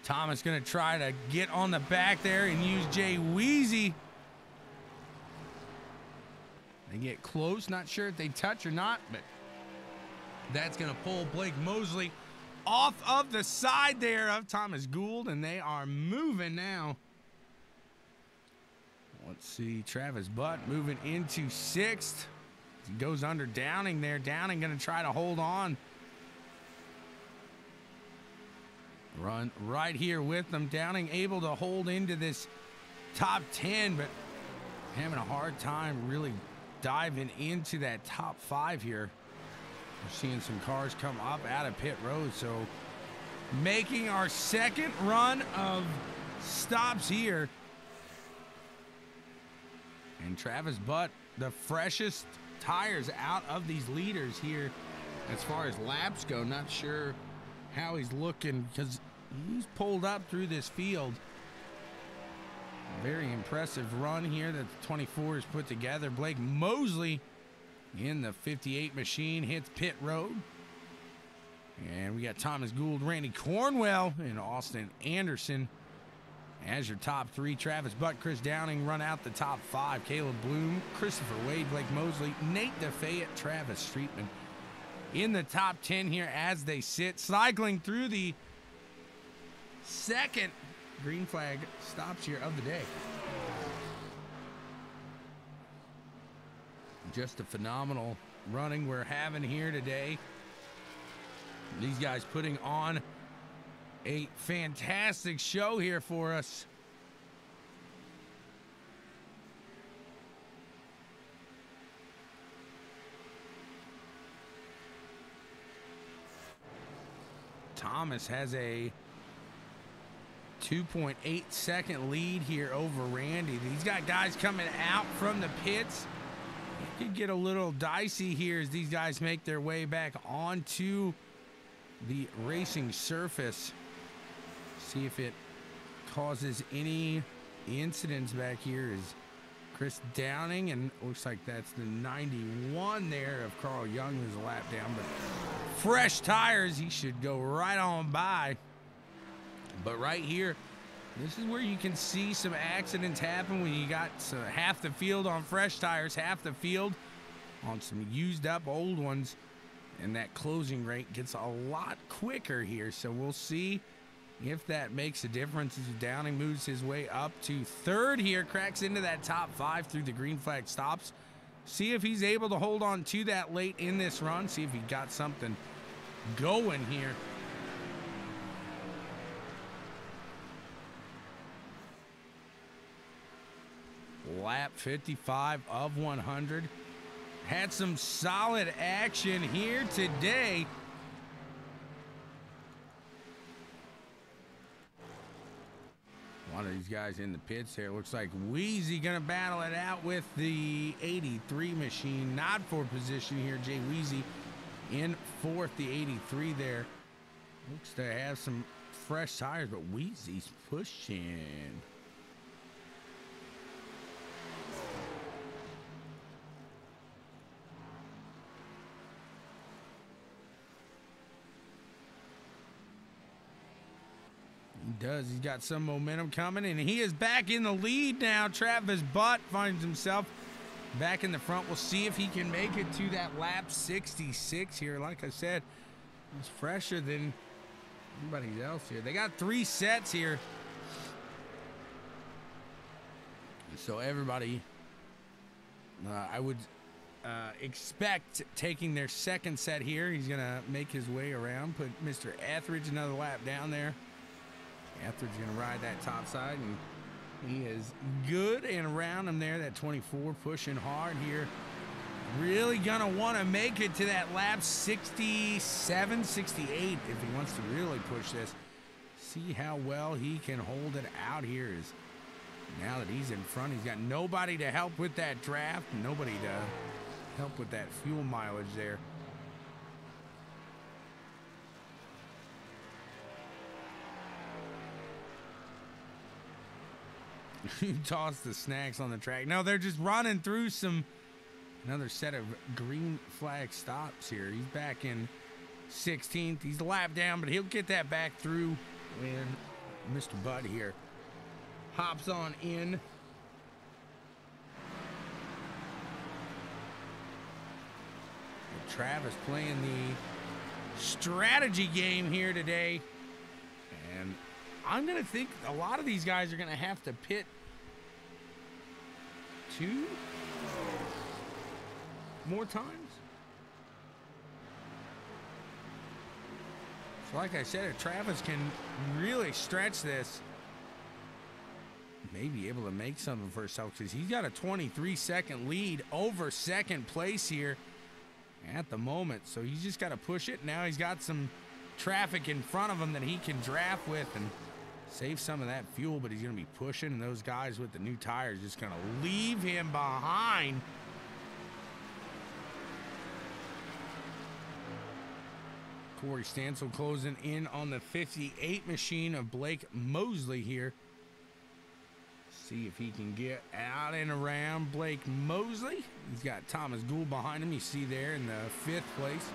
Thomas going to try to get on the back there and use Jay Weezy. They get close. Not sure if they touch or not, but that's going to pull Blake Mosley off of the side there of Thomas Gould, and they are moving now. Let's see, Travis Butt moving into sixth. He goes under Downing there. Downing going to try to hold on. Run right here with them. Downing able to hold into this top 10, but having a hard time really diving into that top 5 here. We're seeing some cars come up out of pit road, so making our second run of stops here. And Travis Butt, the freshest tires out of these leaders here as far as laps go. Not sure how he's looking because he's pulled up through this field. Very impressive run here that the 24 has put together. Blake Mosley in the 58 machine hits pit road. And we got Thomas Gould, Randy Cornwell, and Austin Anderson As your top 3, Travis Butt, Chris Downing run out the top 5. Caleb Bloom, Christopher Wade, Blake Mosley, Nate DeFayette, Travis Streetman in the top 10 here as they sit. Cycling through the second green flag stops here of the day. Just a phenomenal running we're having here today. These guys putting on a fantastic show here for us. Thomas has a 2.8 second lead here over Randy. He's got guys coming out from the pits. It could get a little dicey here as these guys make their way back onto the racing surface. See if it causes any incidents back here. Is Chris Downing, and looks like that's the 91 there of Carl Young, who's a lap down, but fresh tires, he should go right on by. But right here, this is where you can see some accidents happen when you got half the field on fresh tires, half the field on some used up old ones, and that closing rate gets a lot quicker here. So we'll see if that makes a difference as Downing moves his way up to 3rd here, cracks into that top 5 through the green flag stops. See if he's able to hold on to that late in this run, see if he got something going here. Lap 55 of 100. Had some solid action here today. One of these guys in the pits there. Looks like Wheezy gonna battle it out with the 83 machine. Not for position here. Jay Wheezy in 4th, the 83 there. Looks to have some fresh tires, but Wheezy's pushing. He does. He's got some momentum coming, and he is back in the lead now. Travis Butt finds himself back in the front. We'll see if he can make it to that lap 66 here. Like I said, it's fresher than anybody else here. They got 3 sets here. So everybody, I would expect taking their 2nd set here. He's going to make his way around, put Mr. Etheridge another lap down there. Etheridge going to ride that top side, and he is good and around him there. That 24 pushing hard here. Really going to want to make it to that lap 67, 68 if he wants to really push this. See how well he can hold it out here. Is now that he's in front, he's got nobody to help with that draft, nobody to help with that fuel mileage there. You toss the snacks on the track. No, they're just running through another set of green flag stops here. He's back in 16th. He's a lap down, but he'll get that back through when Mr. Butt here hops on in. Travis playing the strategy game here today. And I'm going to think a lot of these guys are going to have to pit 2 more times. So like I said, if Travis can really stretch this, may be able to make something for himself, because he's got a 23-second lead over 2nd place here at the moment. So he's just got to push it. Now he's got some traffic in front of him that he can draft with and save some of that fuel, but he's going to be pushing, and those guys with the new tires just going to leave him behind. Corey Stansel closing in on the 58 machine of Blake Mosley here. See if he can get out and around Blake Mosley. He's got Thomas Gould behind him. You see there in the 5th place.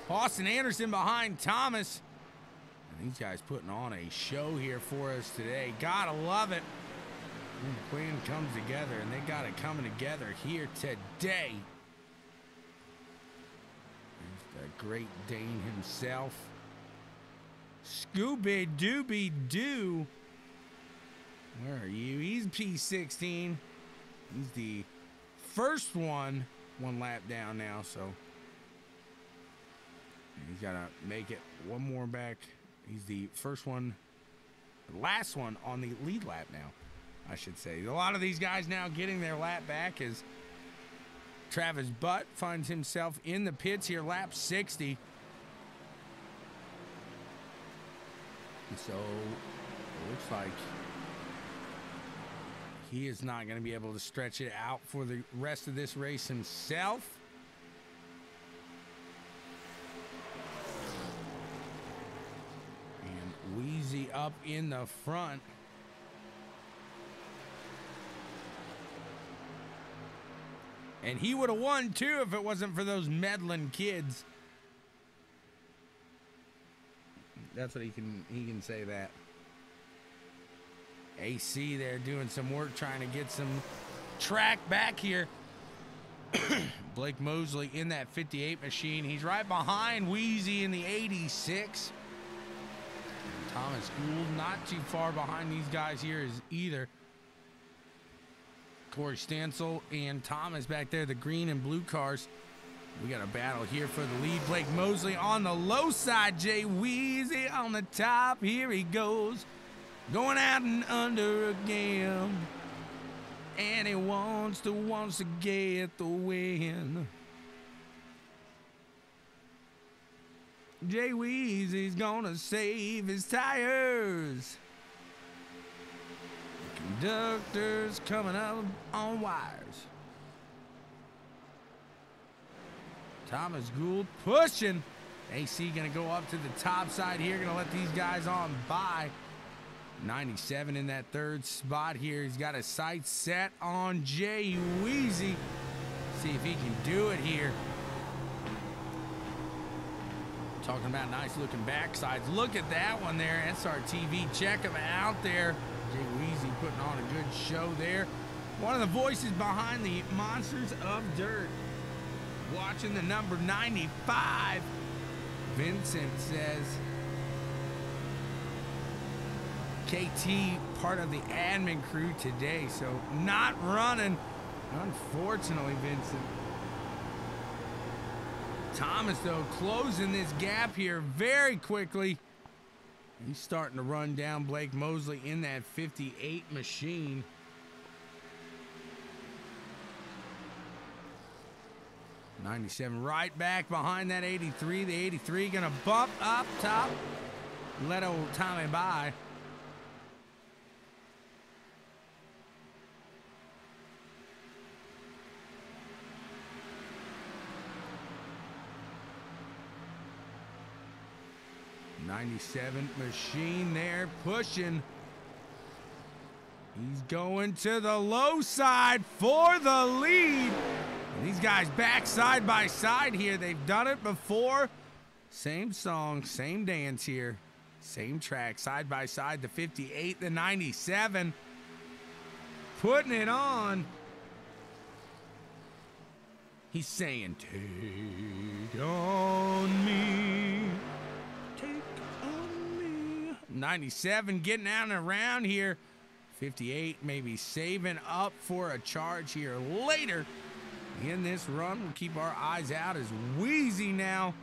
Austin Anderson behind Thomas. These guys putting on a show here for us today. Gotta love it. When the plan comes together, and they got it coming together here today. There's the Great Dane himself. Scooby-Dooby-Doo. Where are you? He's P16. He's the first one lap down now, so he's got to make it one more back. He's the first one, last one on the lead lap now, I should say. A lot of these guys now getting their lap back as Travis Butt finds himself in the pits here, lap 60. So it looks like he is not going to be able to stretch it out for the rest of this race himself. And Wheezy up in the front. And he would have won too if it wasn't for those meddling kids. That's what he can say that. AC there doing some work trying to get some track back here. Blake Mosley in that 58 machine. He's right behind Wheezy in the 86. Thomas Gould not too far behind these guys here either. Corey Stansel and Thomas back there, the green and blue cars. We got a battle here for the lead. Blake Mosley on the low side. Jay Wheezy on the top. Here he goes. Going out and under again. And he wants to get the win. Jay Wheezy's gonna save his tires. The conductor's coming up on wires. Thomas Gould pushing. AC gonna go up to the top side here. Gonna let these guys on by. 97 in that third spot here. He's got his sights set on Jay Wheezy. See if he can do it here. Talking about nice looking backsides. Look at that one there. SRTV, check him out there. Jay Wheezy putting on a good show there. One of the voices behind the Monsters of Dirt. Watching the number 95. Vincent says, KT part of the admin crew today, so not running, unfortunately, Vincent. Thomas, though, closing this gap here very quickly. He's starting to run down Blake Mosley in that 58 machine. '97 right back behind that 83. The 83 gonna bump up top, let old Tommy by. '97 machine there pushing. He's going to the low side for the lead. And these guys back side by side here. They've done it before. Same song, same dance here. Same track, side by side, the 58, the 97. Putting it on. He's saying, take on me. Take on me. 97 getting out and around here. 58 maybe saving up for a charge here later in this run. We'll keep our eyes out as Wheezy now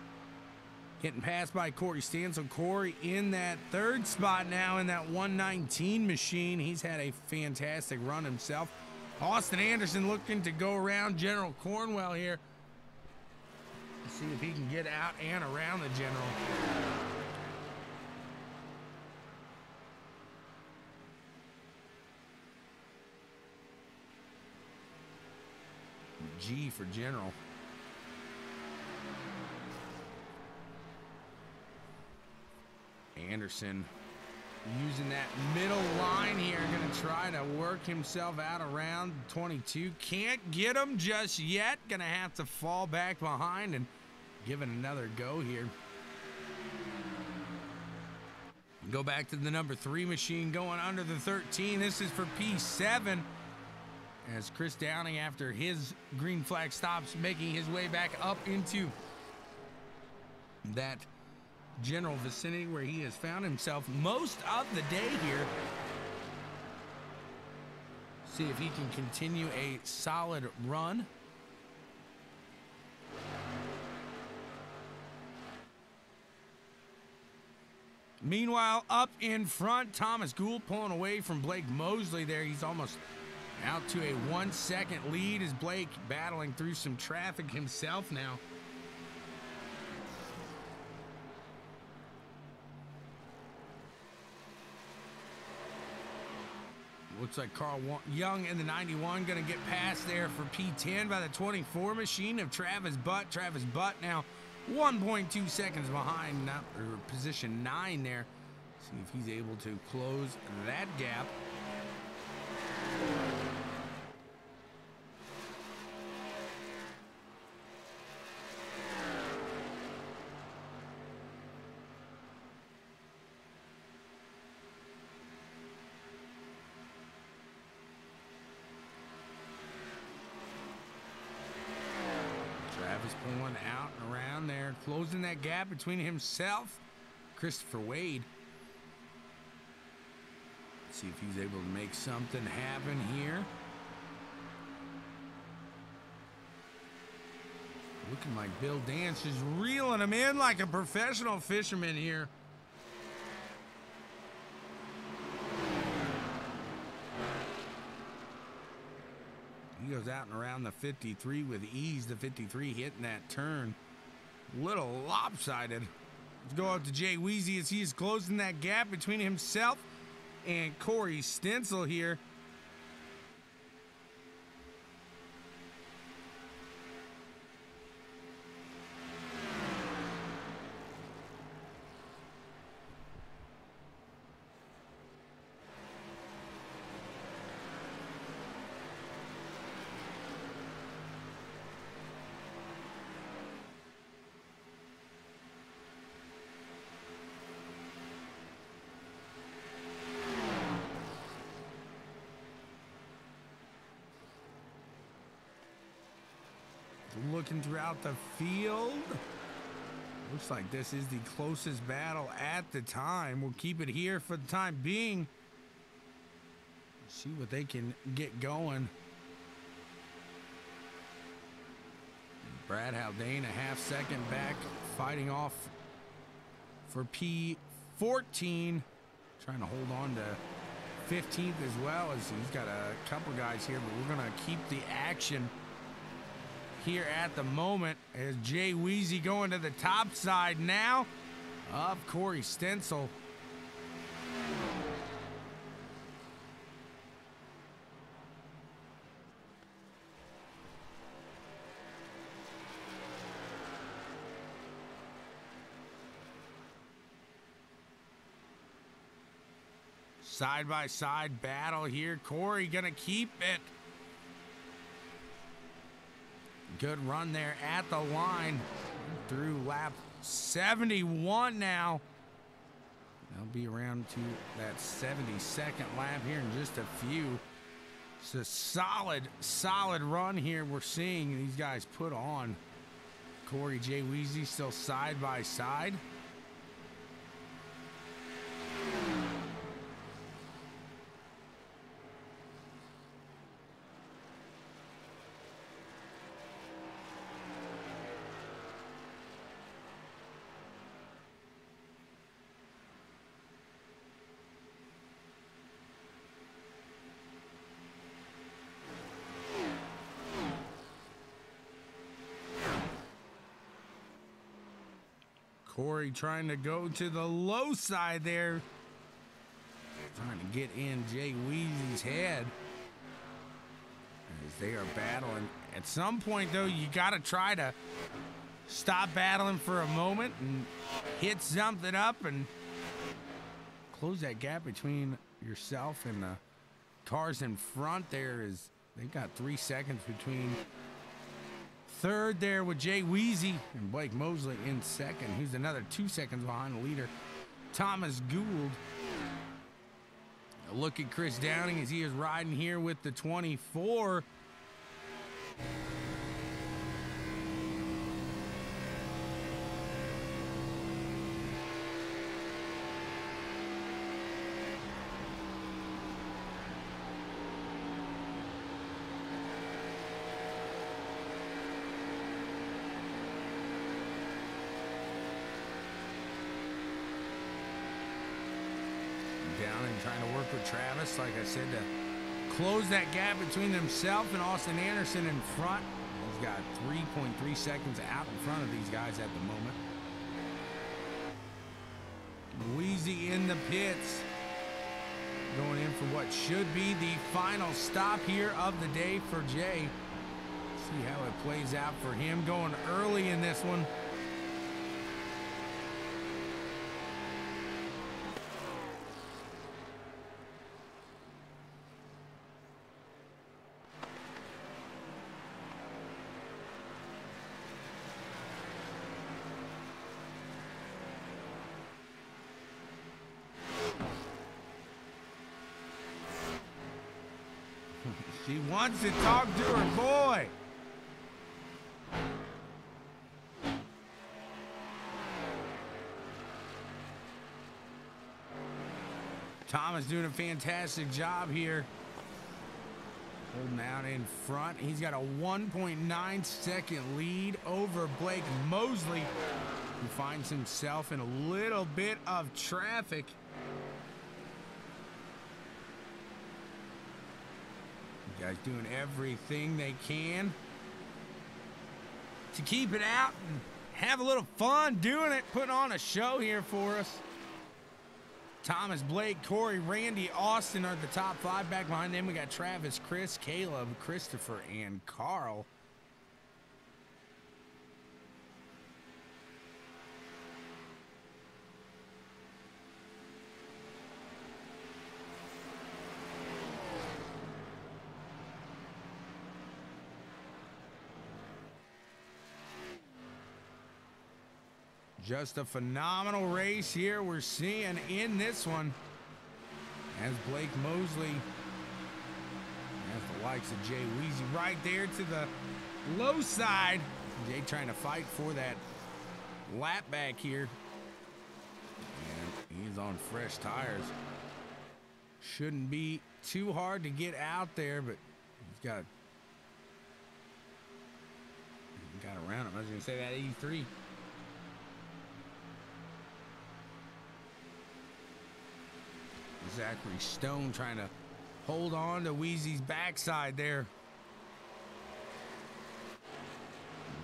getting passed by Corey Stansel. Corey in that third spot now in that 119 machine. He's had a fantastic run himself. Austin Anderson looking to go around General Cornwell here. Let's see if he can get out and around the General. G for General. Anderson using that middle line here, gonna try to work himself out around 22. Can't get him just yet. Gonna have to fall back behind and give it another go here. Go back to the number 3 machine going under the 13. This is for P7. As Chris Downing, after his green flag stops, making his way back up into that general vicinity where he has found himself most of the day here. See if he can continue a solid run. Meanwhile, up in front, Thomas Gould pulling away from Blake Mosley there. He's almost out to a 1-second lead as Blake battling through some traffic himself now. Looks like Carl Young in the 91 going to get past there for P10 by the 24 machine of Travis Butt. Travis Butt now 1.2 seconds behind, position 9 there. See if he's able to close that gap. Pulling out and around there, closing that gap between himself, Christopher Wade. Let's see if he's able to make something happen here. Looking like Bill Dance is reeling him in like a professional fisherman here. He goes out and around the 53 with ease. The 53 hitting that turn. Little lopsided. Let's go out to Jay Weezy as he is closing that gap between himself and Corey Stencil here. Looking throughout the field. Looks like this is the closest battle at the time. We'll keep it here for the time being. See what they can get going. Brad Haldane a half-second back, fighting off for P14. Trying to hold on to 15th as well, as he's got a couple guys here, but we're going to keep the action here at the moment as Jay Weezy going to the top side now of Corey Stencil. Side by side battle here. Corey gonna keep it. Good run there at the line through lap 71 now. They'll be around to that 72nd lap here in just a few. It's a solid run here we're seeing these guys put on. Corey, Jay Weezy still side by side. Corey trying to go to the low side there. Trying to get in Jay Weezy's head as they are battling. At some point, though, you got to try to stop battling for a moment and hit something up and close that gap between yourself and the cars in front there. Is they've got 3 seconds between third there with Jay Weezy and Blake Mosley in second. He's another 2 seconds behind the leader Thomas Gould. A look at Chris Downing as he is riding here with the 24. Down and trying to work with Travis, like I said, to close that gap between himself and Austin Anderson in front. He's got 3.3 seconds out in front of these guys at the moment. Wheezy in the pits, going in for what should be the final stop here of the day for Jay. See how it plays out for him, going early in this one. She wants to talk to her boy. Thomas doing a fantastic job here. Holding out in front. He's got a 1.9 second lead over Blake Mosley, who finds himself in a little bit of traffic. Guys doing everything they can to keep it out and have a little fun doing it, putting on a show here for us. Thomas, Blake, Corey, Randy, Austin are the top five. Back behind them, we got Travis, Chris, Caleb, Christopher, and Carl. Just a phenomenal race here we're seeing in this one, as Blake Mosley has the likes of Jay Wheezy right there to the low side. Jay trying to fight for that lap back here. And he's on fresh tires. Shouldn't be too hard to get out there, but he's got around him. I was going to say that 83. Zachary Stone trying to hold on to Wheezy's backside there.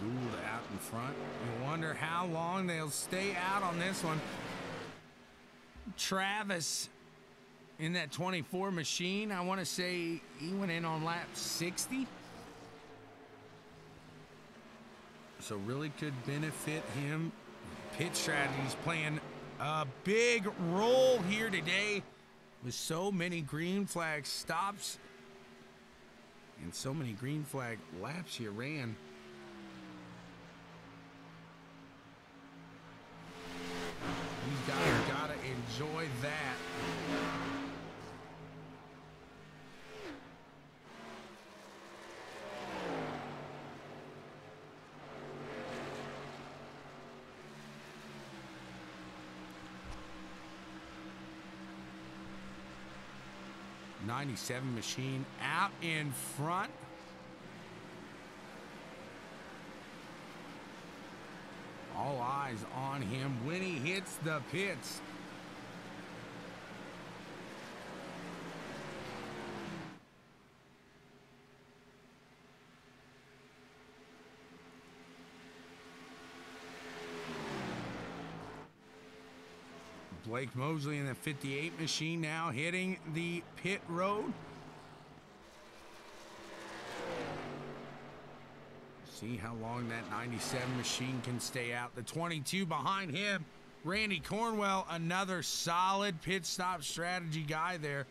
Gould out in front. You wonder how long they'll stay out on this one. Travis in that 24 machine, I want to say he went in on lap 60. So really could benefit him. Pit strategies playing a big role here today, with so many green flag stops and so many green flag laps you ran. You gotta enjoy that. '97 machine out in front. All eyes on him when he hits the pits. Blake Mosley in the 58 machine now hitting the pit road. See how long that 97 machine can stay out. The 22 behind him, Randy Cornwell, another solid pit stop strategy guy there.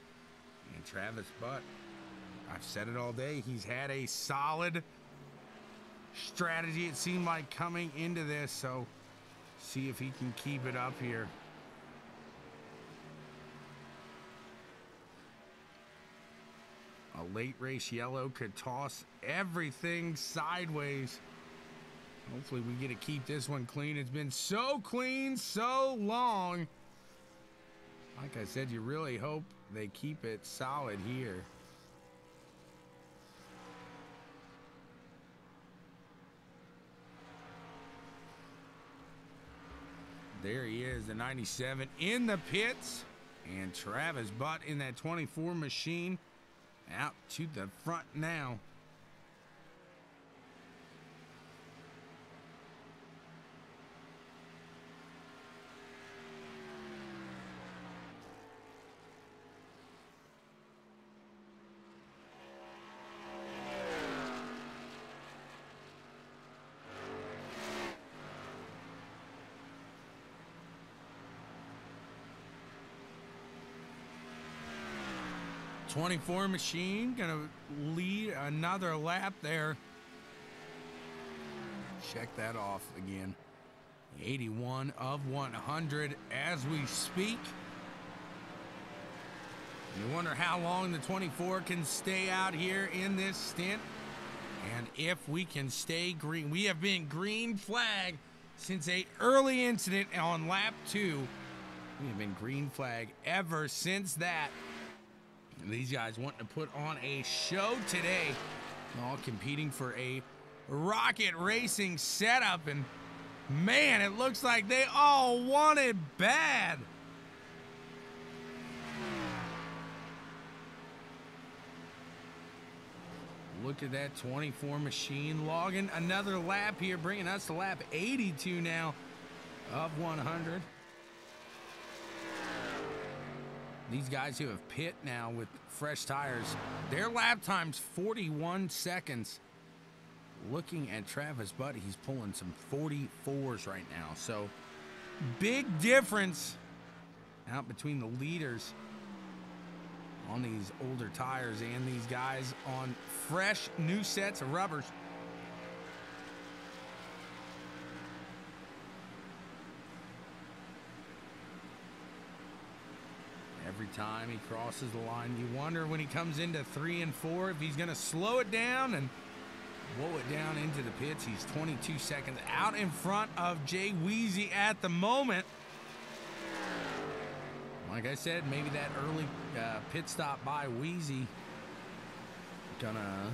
And Travis Butt, I've said it all day, he's had a solid strategy, it seemed like, coming into this. So see if he can keep it up here. A late race yellow could toss everything sideways. Hopefully we get to keep this one clean. It's been so clean so long. Like I said, you really hope they keep it solid here. There he is, the 97 in the pits. And Travis Butt in that 24 machine out to the front now. .24 machine gonna lead another lap there. Check that off again. 81 of 100 as we speak. You wonder how long the 24 can stay out here in this stint, and if we can stay green. We have been green flag since an early incident on lap 2. We have been green flag ever since that. These guys wanting to put on a show today, all competing for a rocket racing setup, and man, it looks like they all want it bad. Look at that 24 machine logging another lap here, bringing us to lap 82 now of 100. These guys who have pit now with fresh tires, their lap time's 41 seconds. Looking at Travis Butt, he's pulling some 44s right now. So big difference out between the leaders on these older tires and these guys on fresh new sets of rubbers. Every time he crosses the line, you wonder when he comes into 3 and 4 if he's going to slow it down and blow it down into the pits. He's 22 seconds out in front of Jay Wheezy at the moment. Like I said, maybe that early pit stop by Wheezy gonna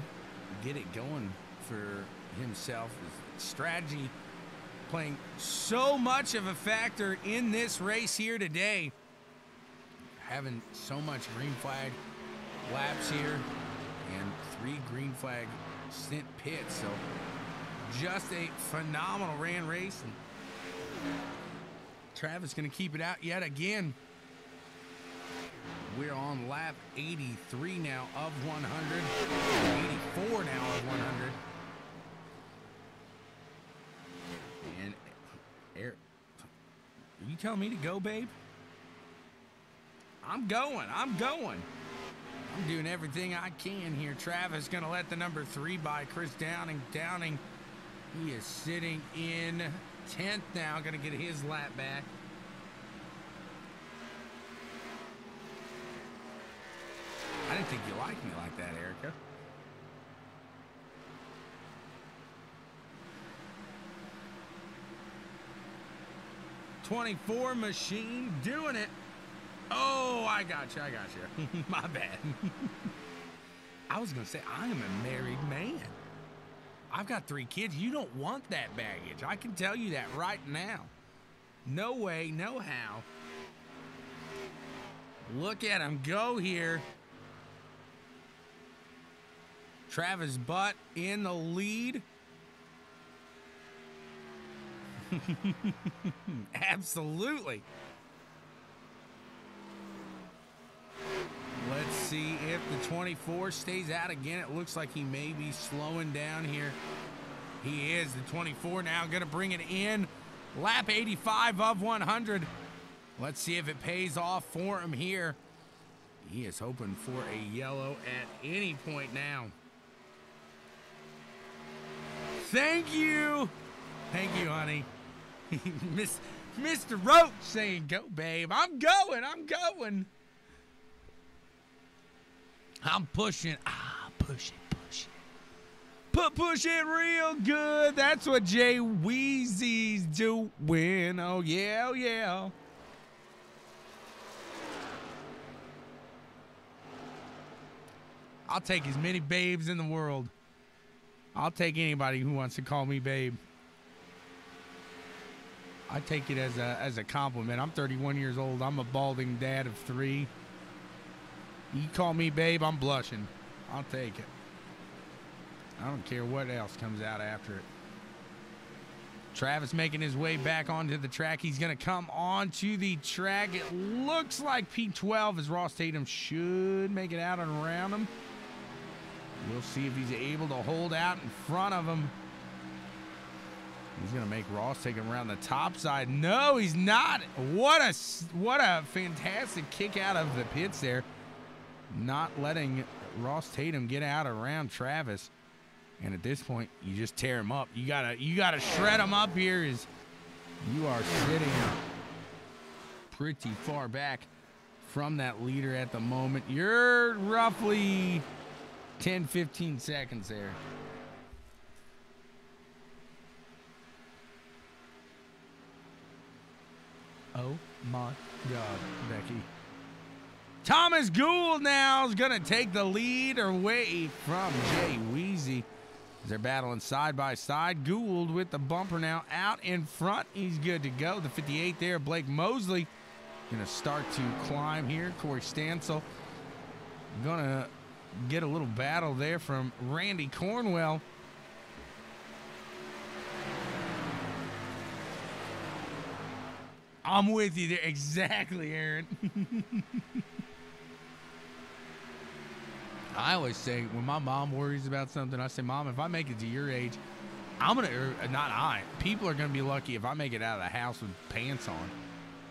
get it going for himself. His strategy playing so much of a factor in this race here today. Having so much green flag laps here and 3 green flag stint pits. So just a phenomenal ran race. And Travis gonna keep it out yet again. We're on lap 83 now of 100. 84 now of 100. And Eric, are you telling me to go, babe? I'm going. I'm doing everything I can here. Travis gonna let the number 3 by Chris Downing. Downing, he is sitting in 10th now, gonna get his lap back. I didn't think you liked me like that, Erica. .24 machine doing it. Oh, I got you. My bad. I was going to say, I am a married man. I've got 3 kids. You don't want that baggage. I can tell you that right now. No way, no how. Look at him go here. Travis Butt in the lead. Absolutely. Let's see if the 24 stays out again. It looks like he may be slowing down here. He is. The 24 now going to bring it in. Lap 85 of 100. Let's see if it pays off for him here. He is hoping for a yellow at any point now. Thank you. Thank you, honey. Mr. Roach saying, go, babe. I'm going. I'm pushing. Push it. Push it real good. That's what Jay Weezy's doing. Oh, yeah, oh, yeah. I'll take as many babes in the world. I'll take anybody who wants to call me babe. I take it as a compliment. I'm 31 years old. I'm a balding dad of 3. You call me babe, I'm blushing. I'll take it. I don't care what else comes out after it. Travis making his way back onto the track. He's going to come onto the track. It looks like P12 as Ross Tatum should make it out and around him. We'll see if he's able to hold out in front of him. He's going to make Ross take him around the top side. No, he's not. What a fantastic kick out of the pits there. Not letting Ross Tatum get out around Travis. And at this point, you just tear him up. You gotta shred him up here as you are sitting pretty far back from that leader at the moment. You're roughly 10, 15 seconds there. Oh my God, Becky. Thomas Gould now is going to take the lead away from Jay Weezy. They're battling side by side. Gould with the bumper now out in front. He's good to go. The 58 there, Blake Mosley, going to start to climb here. Corey Stansel going to get a little battle there from Randy Cornwell. I'm with you there. Exactly, Aaron. I always say when my mom worries about something, I say, Mom, if I make it to your age, people are going to be lucky if I make it out of the house with pants on.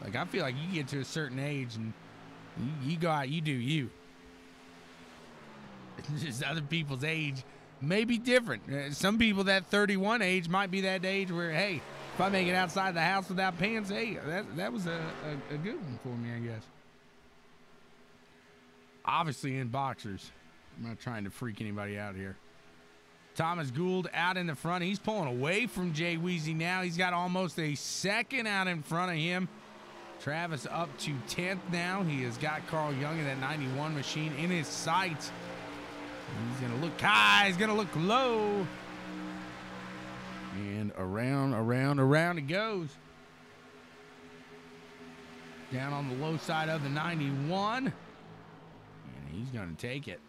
Like, I feel like you get to a certain age and you go out, you do you. Just other people's age may be different. Some people, that 31 age might be that age where, hey, if I make it outside the house without pants, hey, that was a good one for me, I guess. Obviously in boxers. I'm not trying to freak anybody out here. Thomas Gould out in the front. He's pulling away from Jay Weezy now. He's got almost a second out in front of him. Travis up to 10th now. He has got Carl Young in that 91 machine in his sights. He's going to look high. He's going to look low. And around it goes. Down on the low side of the 91. And he's going to take it.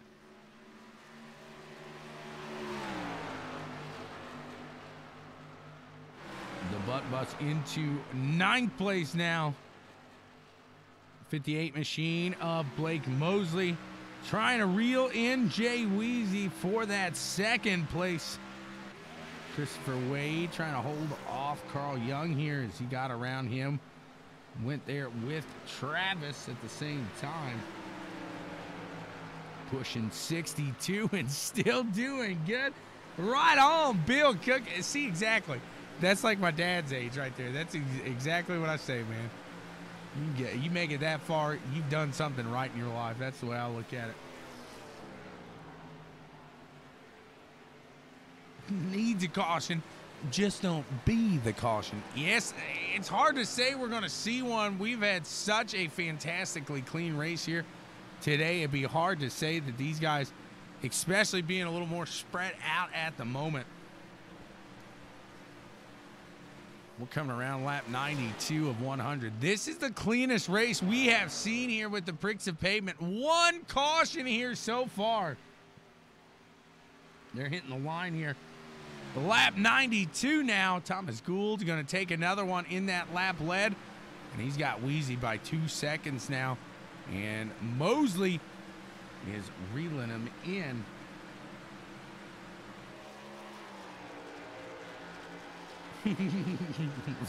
The butt bus into 9th place now. 58 machine of Blake Mosley. Trying to reel in Jay Weezy for that 2nd place. Christopher Wade trying to hold off Carl Young here as he got around him. Went there with Travis at the same time. Pushing 62 and still doing good. Right on, Bill Cook. See, exactly. That's like my dad's age right there. That's exactly what I say, man. You make it that far, you've done something right in your life. That's the way I look at it. Needs a caution. Just don't be the caution. Yes, it's hard to say we're going to see one. We've had such a fantastically clean race here today. It'd be hard to say that these guys, especially being a little more spread out at the moment. We're coming around lap 92 of 100. This is the cleanest race we have seen here with the Pricks of Pavement. One caution here so far. They're hitting the line here. The lap 92 now. Thomas Gould's going to take another one in that lap lead. And he's got Weezy by 2 seconds now. And Mosley is reeling him in.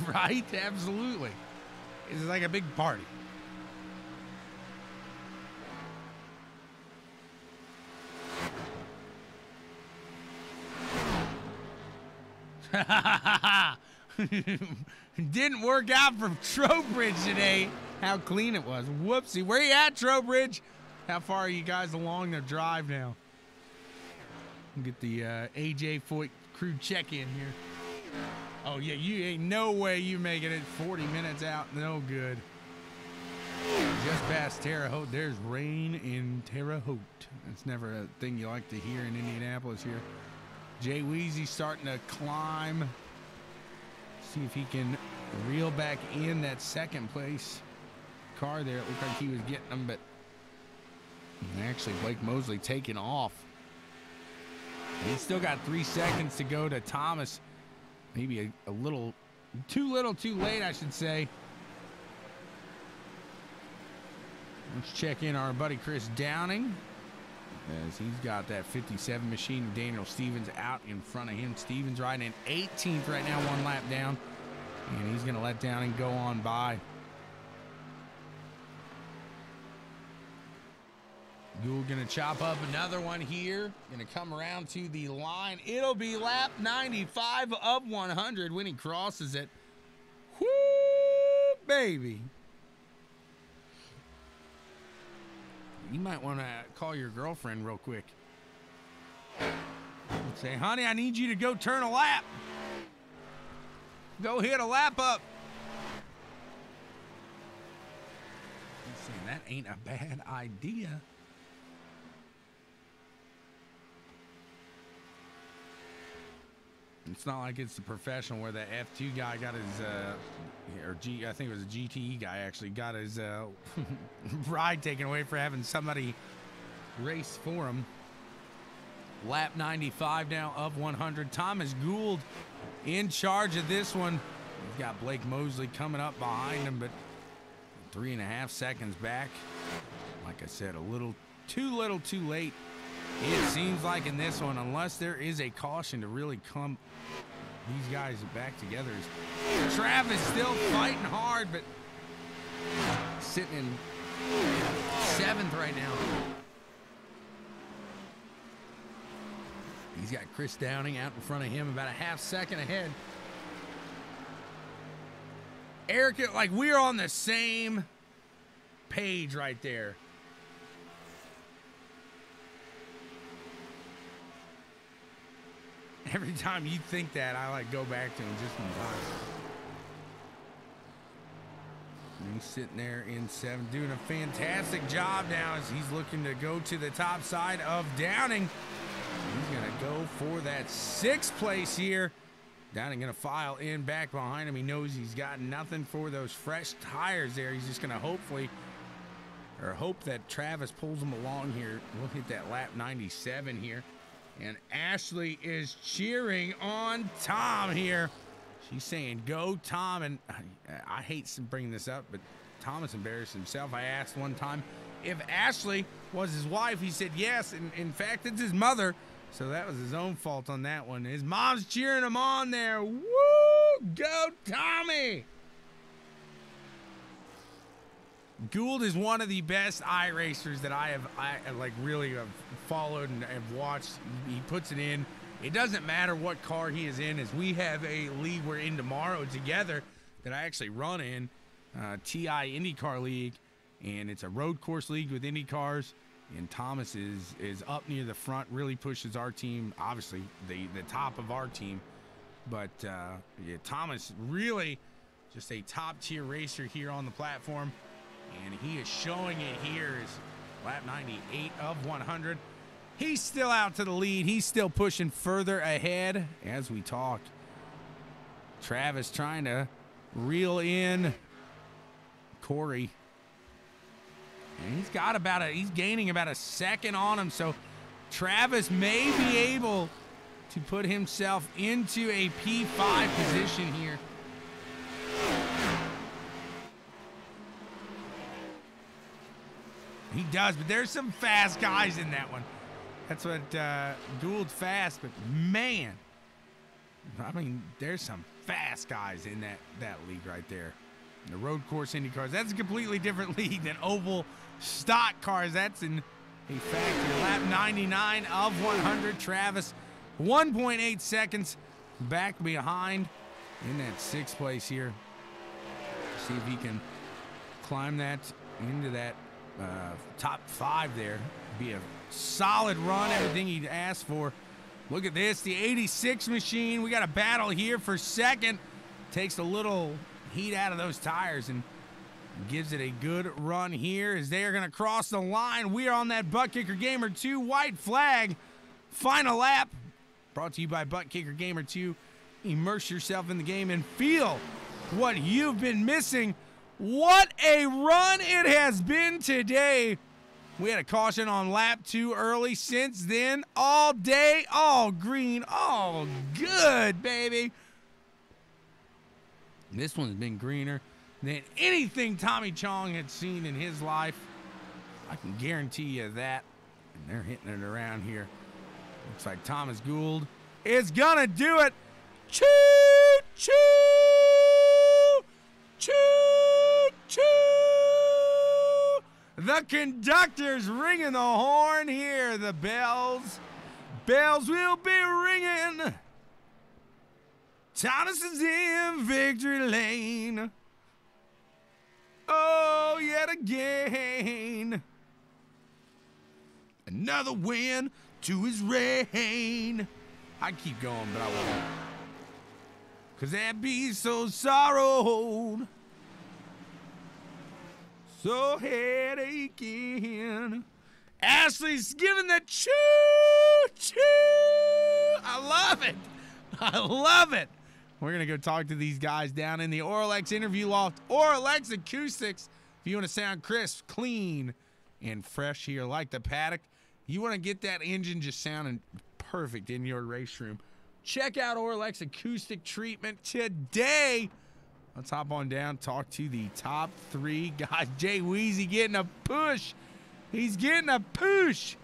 Right? Absolutely. It's like a big party. Didn't work out for Trowbridge today. How clean it was. Whoopsie. Where you at, Trowbridge? How far are you guys along the drive now? We'll get the AJ Foyt crew check-in here. Oh, yeah, you ain't no way you making it 40 minutes out. No good. Just past Terre Haute. There's rain in Terre Haute. That's never a thing you like to hear in Indianapolis here. Jay Weezy starting to climb. See if he can reel back in that second place car there. It looked like he was getting them, but actually Blake Mosley taking off. He's still got 3 seconds to go to Thomas. Maybe a little too late, I should say. Let's check in our buddy Chris Downing, as he's got that 57 machine. Daniel Stevens out in front of him. Stevens riding in 18th right now, 1 lap down. And he's going to let Downing go on by. Gould going to chop up another one here. Going to come around to the line. It'll be lap 95 of 100 when he crosses it. Whoo, baby. You might want to call your girlfriend real quick. Say, honey, I need you to go turn a lap. Go hit a lap up. I'm saying that ain't a bad idea. It's not like it's the professional where the F2 guy got his, I think it was a GTE guy actually got his ride taken away for having somebody race for him. Lap 95 now of 100. Thomas Gould in charge of this one. He's got Blake Mosley coming up behind him, but 3.5 seconds back. Like I said, a little too late. It seems like in this one, unless there is a caution to really come these guys back together. Travis still fighting hard, but sitting in 7th right now. He's got Chris Downing out in front of him, about a half second ahead. Eric, like we're on the same page right there. Every time you think that, I like go back to him just in time. And he's sitting there in 7th, doing a fantastic job now as he's looking to go to the top side of Downing. He's going to go for that 6th place here. Downing going to file in back behind him. He knows he's got nothing for those fresh tires there. He's just going to hope that Travis pulls him along here. We'll hit that lap 97 here. And Ashley is cheering on Tom here. She's saying, go, Tom. And I hate bringing this up, but Thomas embarrassed himself. I asked one time if Ashley was his wife. He said yes. And in fact, it's his mother. So that was his own fault on that one. His mom's cheering him on there. Woo! Go, Tommy! Gould is one of the best iRacers that I really have followed and have watched. He puts it in. It doesn't matter what car he is in, as we have a league we're in tomorrow together that I actually run in, TI IndyCar League, and it's a road course league with Indy cars. And Thomas is up near the front, really pushes our team, obviously the top of our team. But yeah, Thomas really just a top tier racer here on the platform. And he is showing it here as lap 98 of 100. He's still out to the lead. He's still pushing further ahead as we talk. Travis trying to reel in Corey. And he's gaining about a second on him. So Travis may be able to put himself into a P5 position here. He does, but there's some fast guys in that one. That's what Gould's fast, but man, I mean, there's some fast guys in that league right there. The road course Indy cars, that's a completely different league than oval stock cars. That's in a factory. Lap 99 of 100. Travis, 1.8 seconds back behind in that 6th place here. See if he can climb that into that top 5 there. Be a solid run, everything he'd asked for. Look at this, the 86 machine. We got a battle here for second. Takes a little heat out of those tires and gives it a good run here as they are going to cross the line. We are on that ButtKicker Gamer 2 white flag. Final lap. Brought to you by ButtKicker Gamer 2. Immerse yourself in the game and feel what you've been missing. What a run it has been today. We had a caution on lap 2 early. Since then, all day, all green, all good, baby. This one's been greener than anything Tommy Chong had seen in his life. I can guarantee you that. And they're hitting it around here. Looks like Thomas Gould is gonna do it. Choo, choo, choo, choo. The conductor's ringing the horn here. The bells will be ringing. Thomas is in victory lane. Oh, yet again. Another win to his reign. I'd keep going, but I won't. 'Cause I'd be so sorrowed. So headaching. Ashley's giving the choo, choo. I love it. I love it. We're going to go talk to these guys down in the Auralex interview loft. Auralex Acoustics. If you want to sound crisp, clean, and fresh here like the paddock, you want to get that engine just sounding perfect in your race room, check out Auralex Acoustic Treatment today. Let's hop on down, talk to the top 3 guys. Jay Weezy getting a push. He's getting a push.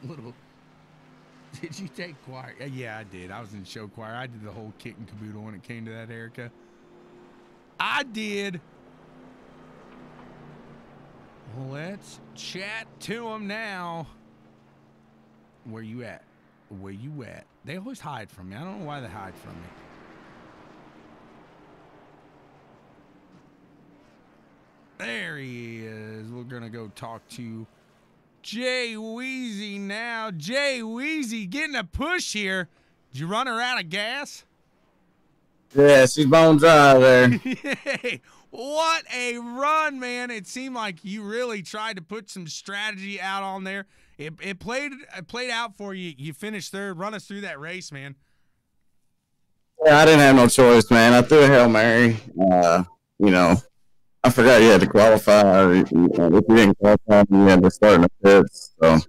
Little. Did you take choir? Yeah, I did. I was in show choir. I did the whole kit and caboodle when it came to that, Erica. I did. Let's chat to him now. Where you at? Where you at? They always hide from me. I don't know why they hide from me. There he is. We're going to go talk to Jay Weezy now. Jay Weezy getting a push here. Did you run her out of gas? Yeah, she's bone dry there. Hey, what a run, man. It seemed like you really tried to put some strategy out on there. It played out for you. You finished third. Run us through that race, man. Yeah, I didn't have no choice, man. I threw a Hail Mary. You know, I forgot you had to qualify. If you didn't qualify, you had to start in the pits. So,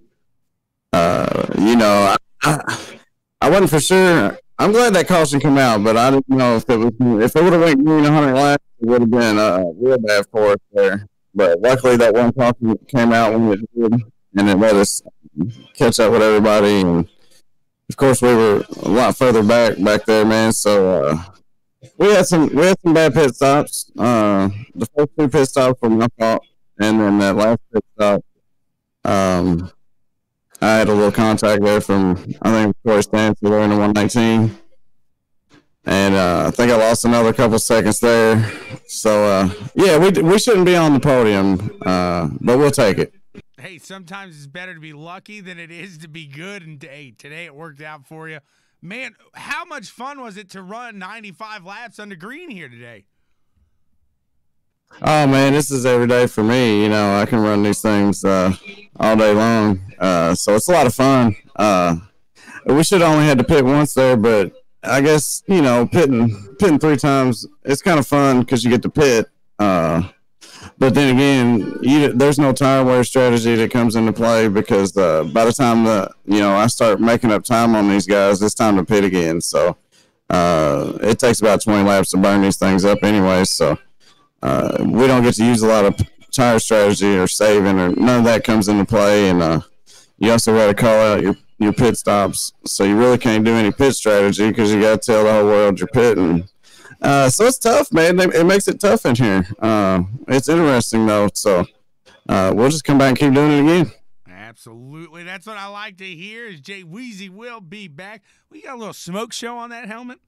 you know, I wasn't for sure. I'm glad that caution came out, but I didn't know if it would have went green 100 laps, it would have been real bad for us there. But luckily, that one caution came out when it did, and it let us catch up with everybody. And of course, we were a lot further back there, man. So we had some bad pit stops. The first 2 pit stops were my fault, and then that last pit stop, I had a little contact there from, I think, Troy Stanfield there in the 119. And I think I lost another couple seconds there. So, yeah, we shouldn't be on the podium, but we'll take it. Hey, sometimes it's better to be lucky than it is to be good. And hey, today it worked out for you. Man, how much fun was it to run 95 laps under green here today? Oh, man, this is every day for me. You know, I can run these things all day long. So it's a lot of fun. We should have only had to pit once there, but I guess, you know, pitting 3 times, it's kind of fun because you get to pit. But then again, there's no tire wear strategy that comes into play because by the time I start making up time on these guys, it's time to pit again. So it takes about 20 laps to burn these things up anyway. So we don't get to use a lot of tire strategy or saving, or none of that comes into play. And you also got to call out your pit stops, so you really can't do any pit strategy because you got to tell the whole world you're pitting. So it's tough, man. It makes it tough in here. It's interesting though, so we'll just come back and keep doing it again. Absolutely, that's what I like to hear. Is Jay Weezy will be back. We got a little smoke show on that helmet.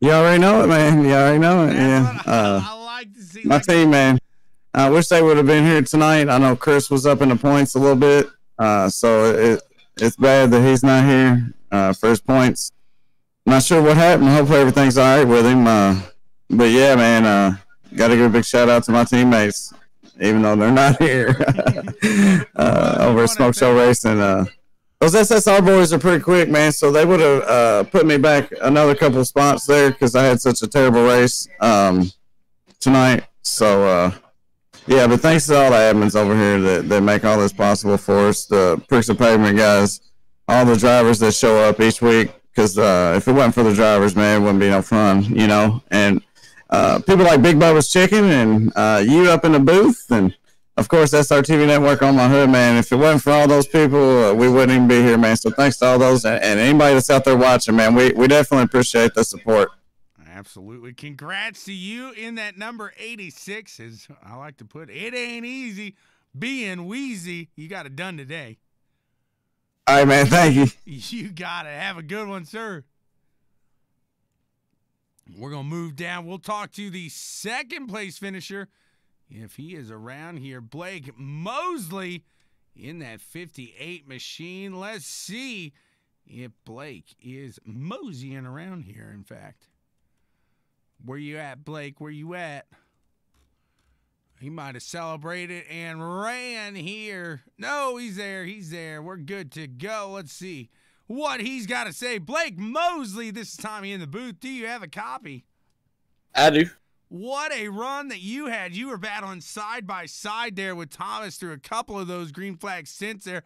You already know it, man. You already know it. That's I like to see. My team, man. I wish they would have been here tonight. I know Chris was up in the points a little bit, so it's bad that he's not here for his points. Not sure what happened. Hopefully everything's all right with him. But yeah, man, got to give a big shout out to my teammates, even though they're not here over at Smoke Show Racing. Those SSR boys are pretty quick, man. So they would have put me back another couple of spots there because I had such a terrible race tonight. So yeah, but thanks to all the admins over here that make all this possible for us, the Pricks of Pavement guys, all the drivers that show up each week. Because if it wasn't for the drivers, man, it wouldn't be no fun, you know. And people like Big Bubbas Chicken and you up in the booth, and of course SRTV Network on my hood, man. If it wasn't for all those people, we wouldn't even be here, man. So thanks to all those and anybody that's out there watching, man. We definitely appreciate the support. Absolutely. Congrats to you in that number 86. As I like to put it, ain't easy being wheezy. You got it done today. All right, man. Thank you. You got it. Have a good one, sir. We're going to move down. We'll talk to the second place finisher, if he is around here, Blake Mosley in that 58 machine. Let's see if Blake is moseying around here, in fact. Where you at, Blake? Where you at? He might have celebrated and ran here. No, he's there. He's there. We're good to go. Let's see what he's got to say. Blake Mosley, this is Tommy in the booth. Do you have a copy? I do. What a run that you had. You were battling side by side there with Thomas through a couple of those green flag stints there.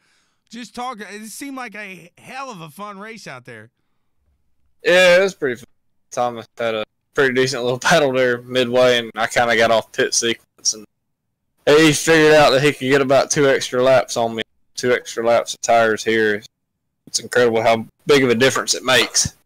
Just talking, it seemed like a hell of a fun race out there. Yeah, it was pretty fun. Thomas had a pretty decent little battle there midway, and I kind of got off pit sequence, and he figured out that he could get about 2 extra laps on me. 2 extra laps of tires here. It's incredible how big of a difference it makes.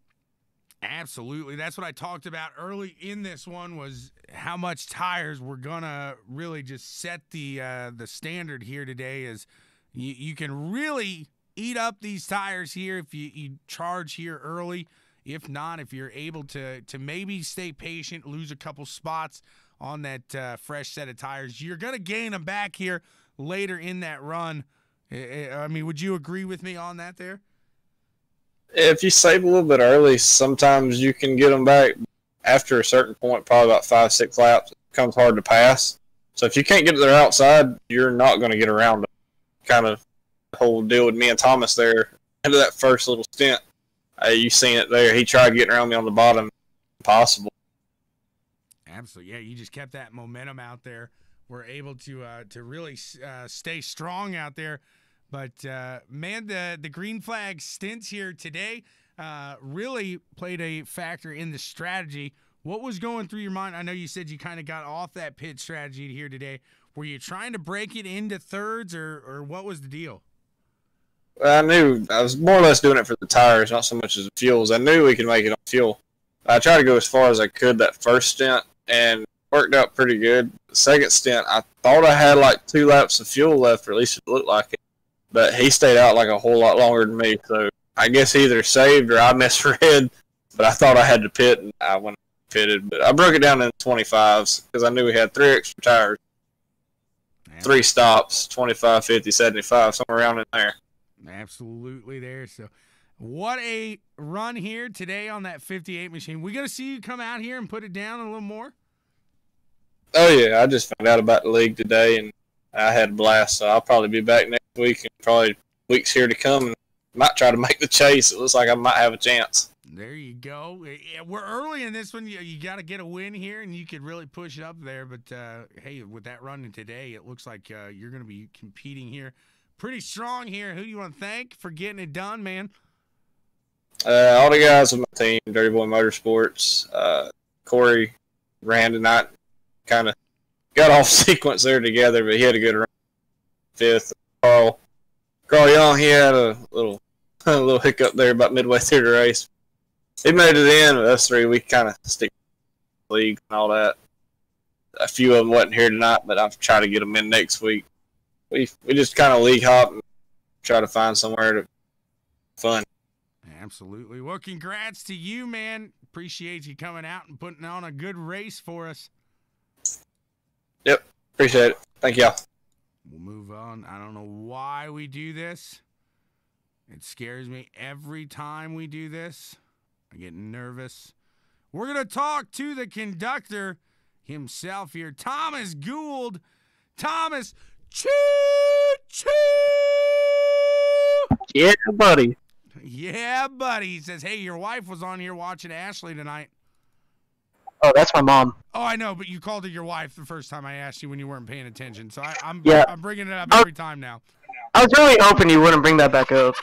Absolutely. That's what I talked about early in this one, was how much tires were going to really just set the standard here today. Is you can really eat up these tires here if you charge here early. If not, if you're able to maybe stay patient, lose a couple spots on that fresh set of tires, you're going to gain them back here later in that run. I mean, would you agree with me on that there? If you save a little bit early, sometimes you can get them back after a certain point, probably about 5-6 laps. It becomes hard to pass. So if you can't get to their outside, you're not going to get around them. Kind of the whole deal with me and Thomas there. Into that first little stint, you seen it there. He tried getting around me on the bottom. Impossible. Absolutely. Yeah, you just kept that momentum out there. We're able to really stay strong out there. But, man, the green flag stints here today really played a factor in the strategy. What was going through your mind? I know you said you kind of got off that pit strategy here today. Were you trying to break it into thirds, or what was the deal? I knew I was more or less doing it for the tires, not so much as the fuels. I knew we could make it on fuel. I tried to go as far as I could that first stint, and worked out pretty good. The second stint, I thought I had like 2 laps of fuel left, or at least it looked like it. But he stayed out like a whole lot longer than me, so I guess he either saved or I misread. But I thought I had to pit, and I went pitted. But I broke it down into 25s because I knew we had 3 extra tires. Man. 3 stops, 25, 50, 75, somewhere around in there. Absolutely there. So what a run here today on that 58 machine. We going to see you come out here and put it down a little more? Oh, yeah. I just found out about the league today, and I had a blast. So I'll probably be back next week and probably weeks here to come, and might try to make the chase. It looks like I might have a chance. There you go. We're early in this one. You got to get a win here, and you could really push it up there. But, hey, with that running today, it looks like you're going to be competing here pretty strong here. Who do you want to thank for getting it done, man? All the guys on my team, Dirty Boy Motorsports, Corey, Rand, and I kind of got off sequence there together, but he had a good run. 5th, Carl Young, he had a little hiccup there about midway through the race. He made it in. Us 3, we kind of stick to the league and all that. A few of them wasn't here tonight, but I'll try to get them in next week. We just kind of league hop and try to find somewhere to fun. Absolutely. Well, congrats to you, man. Appreciate you coming out and putting on a good race for us. Yep. Appreciate it. Thank y'all. We'll move on. I don't know why we do this. It scares me every time we do this. I get nervous. We're going to talk to the conductor himself here, Thomas Gould. Thomas, choo-choo! Yeah, buddy. Yeah, buddy. He says, hey, your wife was on here watching Ashley tonight. Oh, that's my mom. Oh, I know, but you called her your wife the first time I asked you when you weren't paying attention. So I'm bringing it up every time now. I was really hoping you wouldn't bring that back up.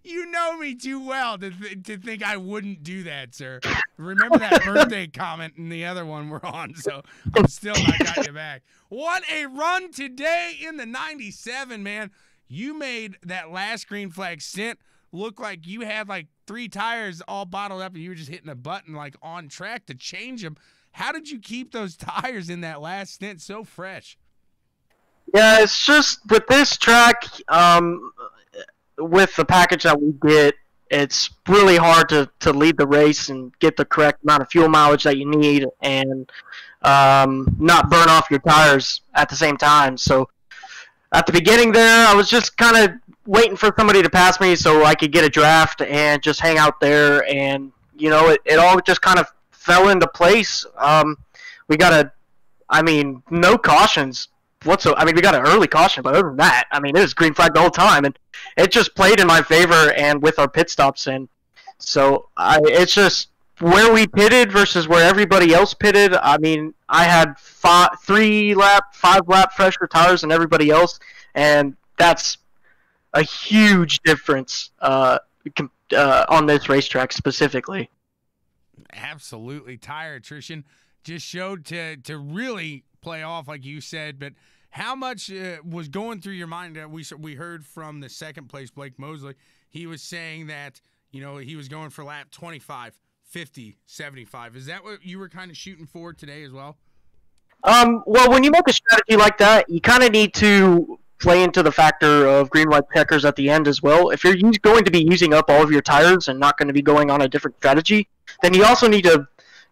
You know me too well to think I wouldn't do that, sir. Remember that birthday comment and the other one we're on, so I'm still not got you back. What a run today in the 97, man. You made that last green flag stint look like you had like 3 tires all bottled up and you were just hitting a button like on track to change them. How did you keep those tires in that last stint so fresh? Yeah, it's just with this track, with the package that we get, it's really hard to lead the race and get the correct amount of fuel mileage that you need and not burn off your tires at the same time. So at the beginning there, I was just kind of waiting for somebody to pass me so I could get a draft and just hang out there. And, you know, it all just kind of fell into place. We got no cautions whatsoever. I mean, we got an early caution, but other than that, I mean, it was green flag the whole time. And it just played in my favor and with our pit stops in. So it's just where we pitted versus where everybody else pitted. I mean, I had 5 lap fresher tires than everybody else, and that's a huge difference on this racetrack specifically. Absolutely. Tire attrition just showed to really play off, like you said, but how much was going through your mind? We heard from the second place, Blake Mosley. He was saying that, you know, he was going for lap 25, 50, 75. Is that what you were kind of shooting for today as well? Well, when you make a strategy like that, you kind of need to play into the factor of green white checkers at the end as well. If you're going to be using up all of your tires and not going to be going on a different strategy, then you also need to,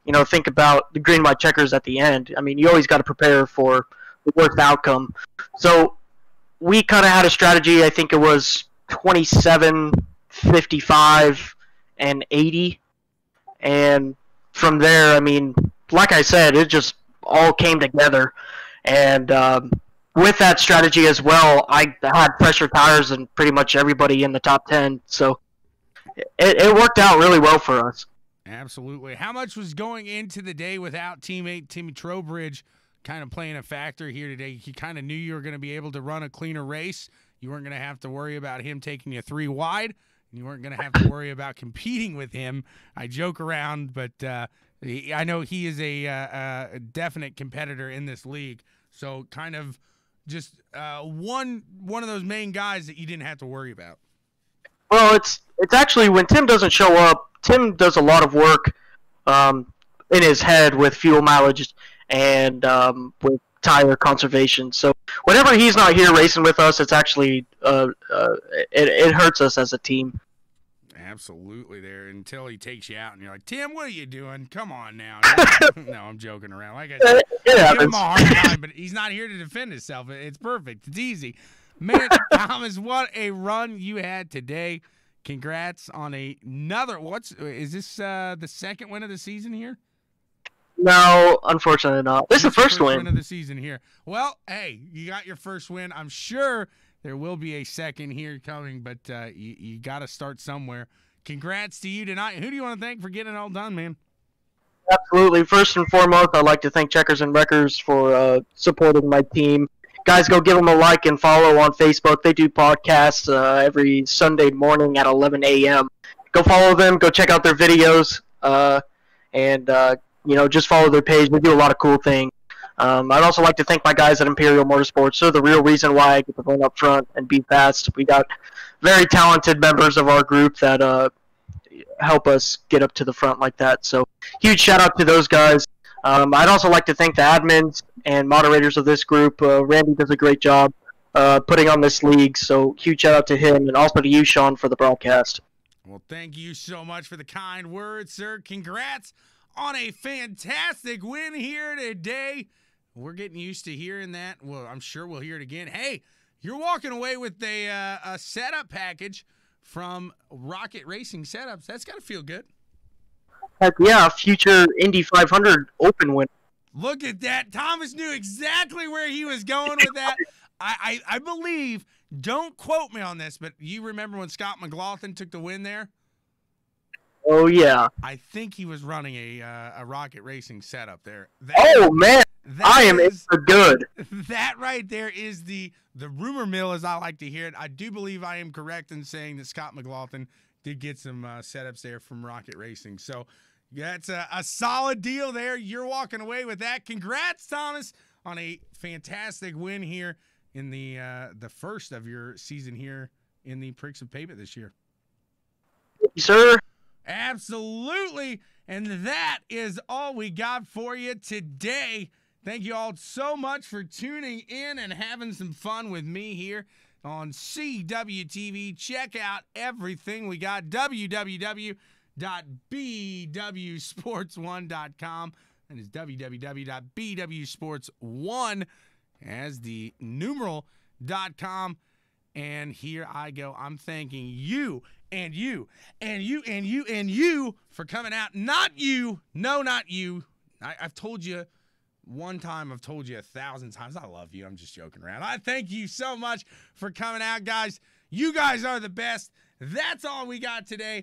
you know, think about the green white checkers at the end. I mean, you always got to prepare for the worst outcome. So we kind of had a strategy. I think it was 27, 55, and 80. And from there, I mean, like I said, it just all came together. And with that strategy as well, I had fresher tires than pretty much everybody in the top 10. So it worked out really well for us. Absolutely. How much was going into the day without teammate Timmy Trowbridge kind of playing a factor here today? You kind of knew you were going to be able to run a cleaner race. You weren't going to have to worry about him taking you 3 wide. You weren't going to have to worry about competing with him. I joke around, but I know he is a definite competitor in this league. So kind of just one of those main guys that you didn't have to worry about. Well, it's actually when Tim doesn't show up, Tim does a lot of work in his head with fuel mileage and with tire conservation. So whenever he's not here racing with us, it's actually it hurts us as a team. Absolutely there, until he takes you out and you're like, Tim, what are you doing? Come on now. No, I'm joking around. Like I said, give him a hard time, but he's not here to defend himself. It's perfect. It's easy. Man, Thomas, what a run you had today. Congrats on another. Is this the second win of the season here? No, unfortunately not. This is the first win of the season here. Well, hey, you got your first win. I'm sure there will be a second here coming, but you got to start somewhere. Congrats to you tonight. Who do you want to thank for getting it all done, man? Absolutely. First and foremost, I'd like to thank Checkers and Wreckers for supporting my team. Guys, go give them a like and follow on Facebook. They do podcasts every Sunday morning at 11 a.m. Go follow them. Go check out their videos. And just follow their page. They do a lot of cool things. I'd also like to thank my guys at Imperial Motorsports. They're the real reason why I get to run up front and be fast. We got very talented members of our group that help us get up to the front like that. So huge shout out to those guys. I'd also like to thank the admins and moderators of this group. Randy does a great job putting on this league. So huge shout out to him, and also to you, Shawn, for the broadcast. Well, thank you so much for the kind words, sir. Congrats on a fantastic win here today. We're getting used to hearing that. Well, I'm sure we'll hear it again. Hey, you're walking away with a setup package from Rocket Racing Setups. That's got to feel good. Heck yeah, future Indy 500 Open win. Look at that. Thomas knew exactly where he was going with that. I believe, don't quote me on this, but you remember when Scott McLaughlin took the win there? Oh, yeah. I think he was running a Rocket Racing setup there. Man. I am in for good. That right there is the rumor mill, as I like to hear it. I do believe I am correct in saying that Scott McLaughlin did get some setups there from Rocket Racing. So that's a solid deal there. You're walking away with that. Congrats, Thomas, on a fantastic win here in the first of your season here in the Pricks of Pavement this year. Thank you, sir. Absolutely. And that is all we got for you today. Thank you all so much for tuning in and having some fun with me here on CWTV. Check out everything we got. www.bwsports1.com. That is www.bwsports1 as the numeral.com. And here I go. I'm thanking you and you and you and you and you for coming out. Not you. No, not you. I've told you one time. I've told you 1,000 times. I love you. I'm just joking around. I thank you so much for coming out, guys. You guys are the best. That's all we got today.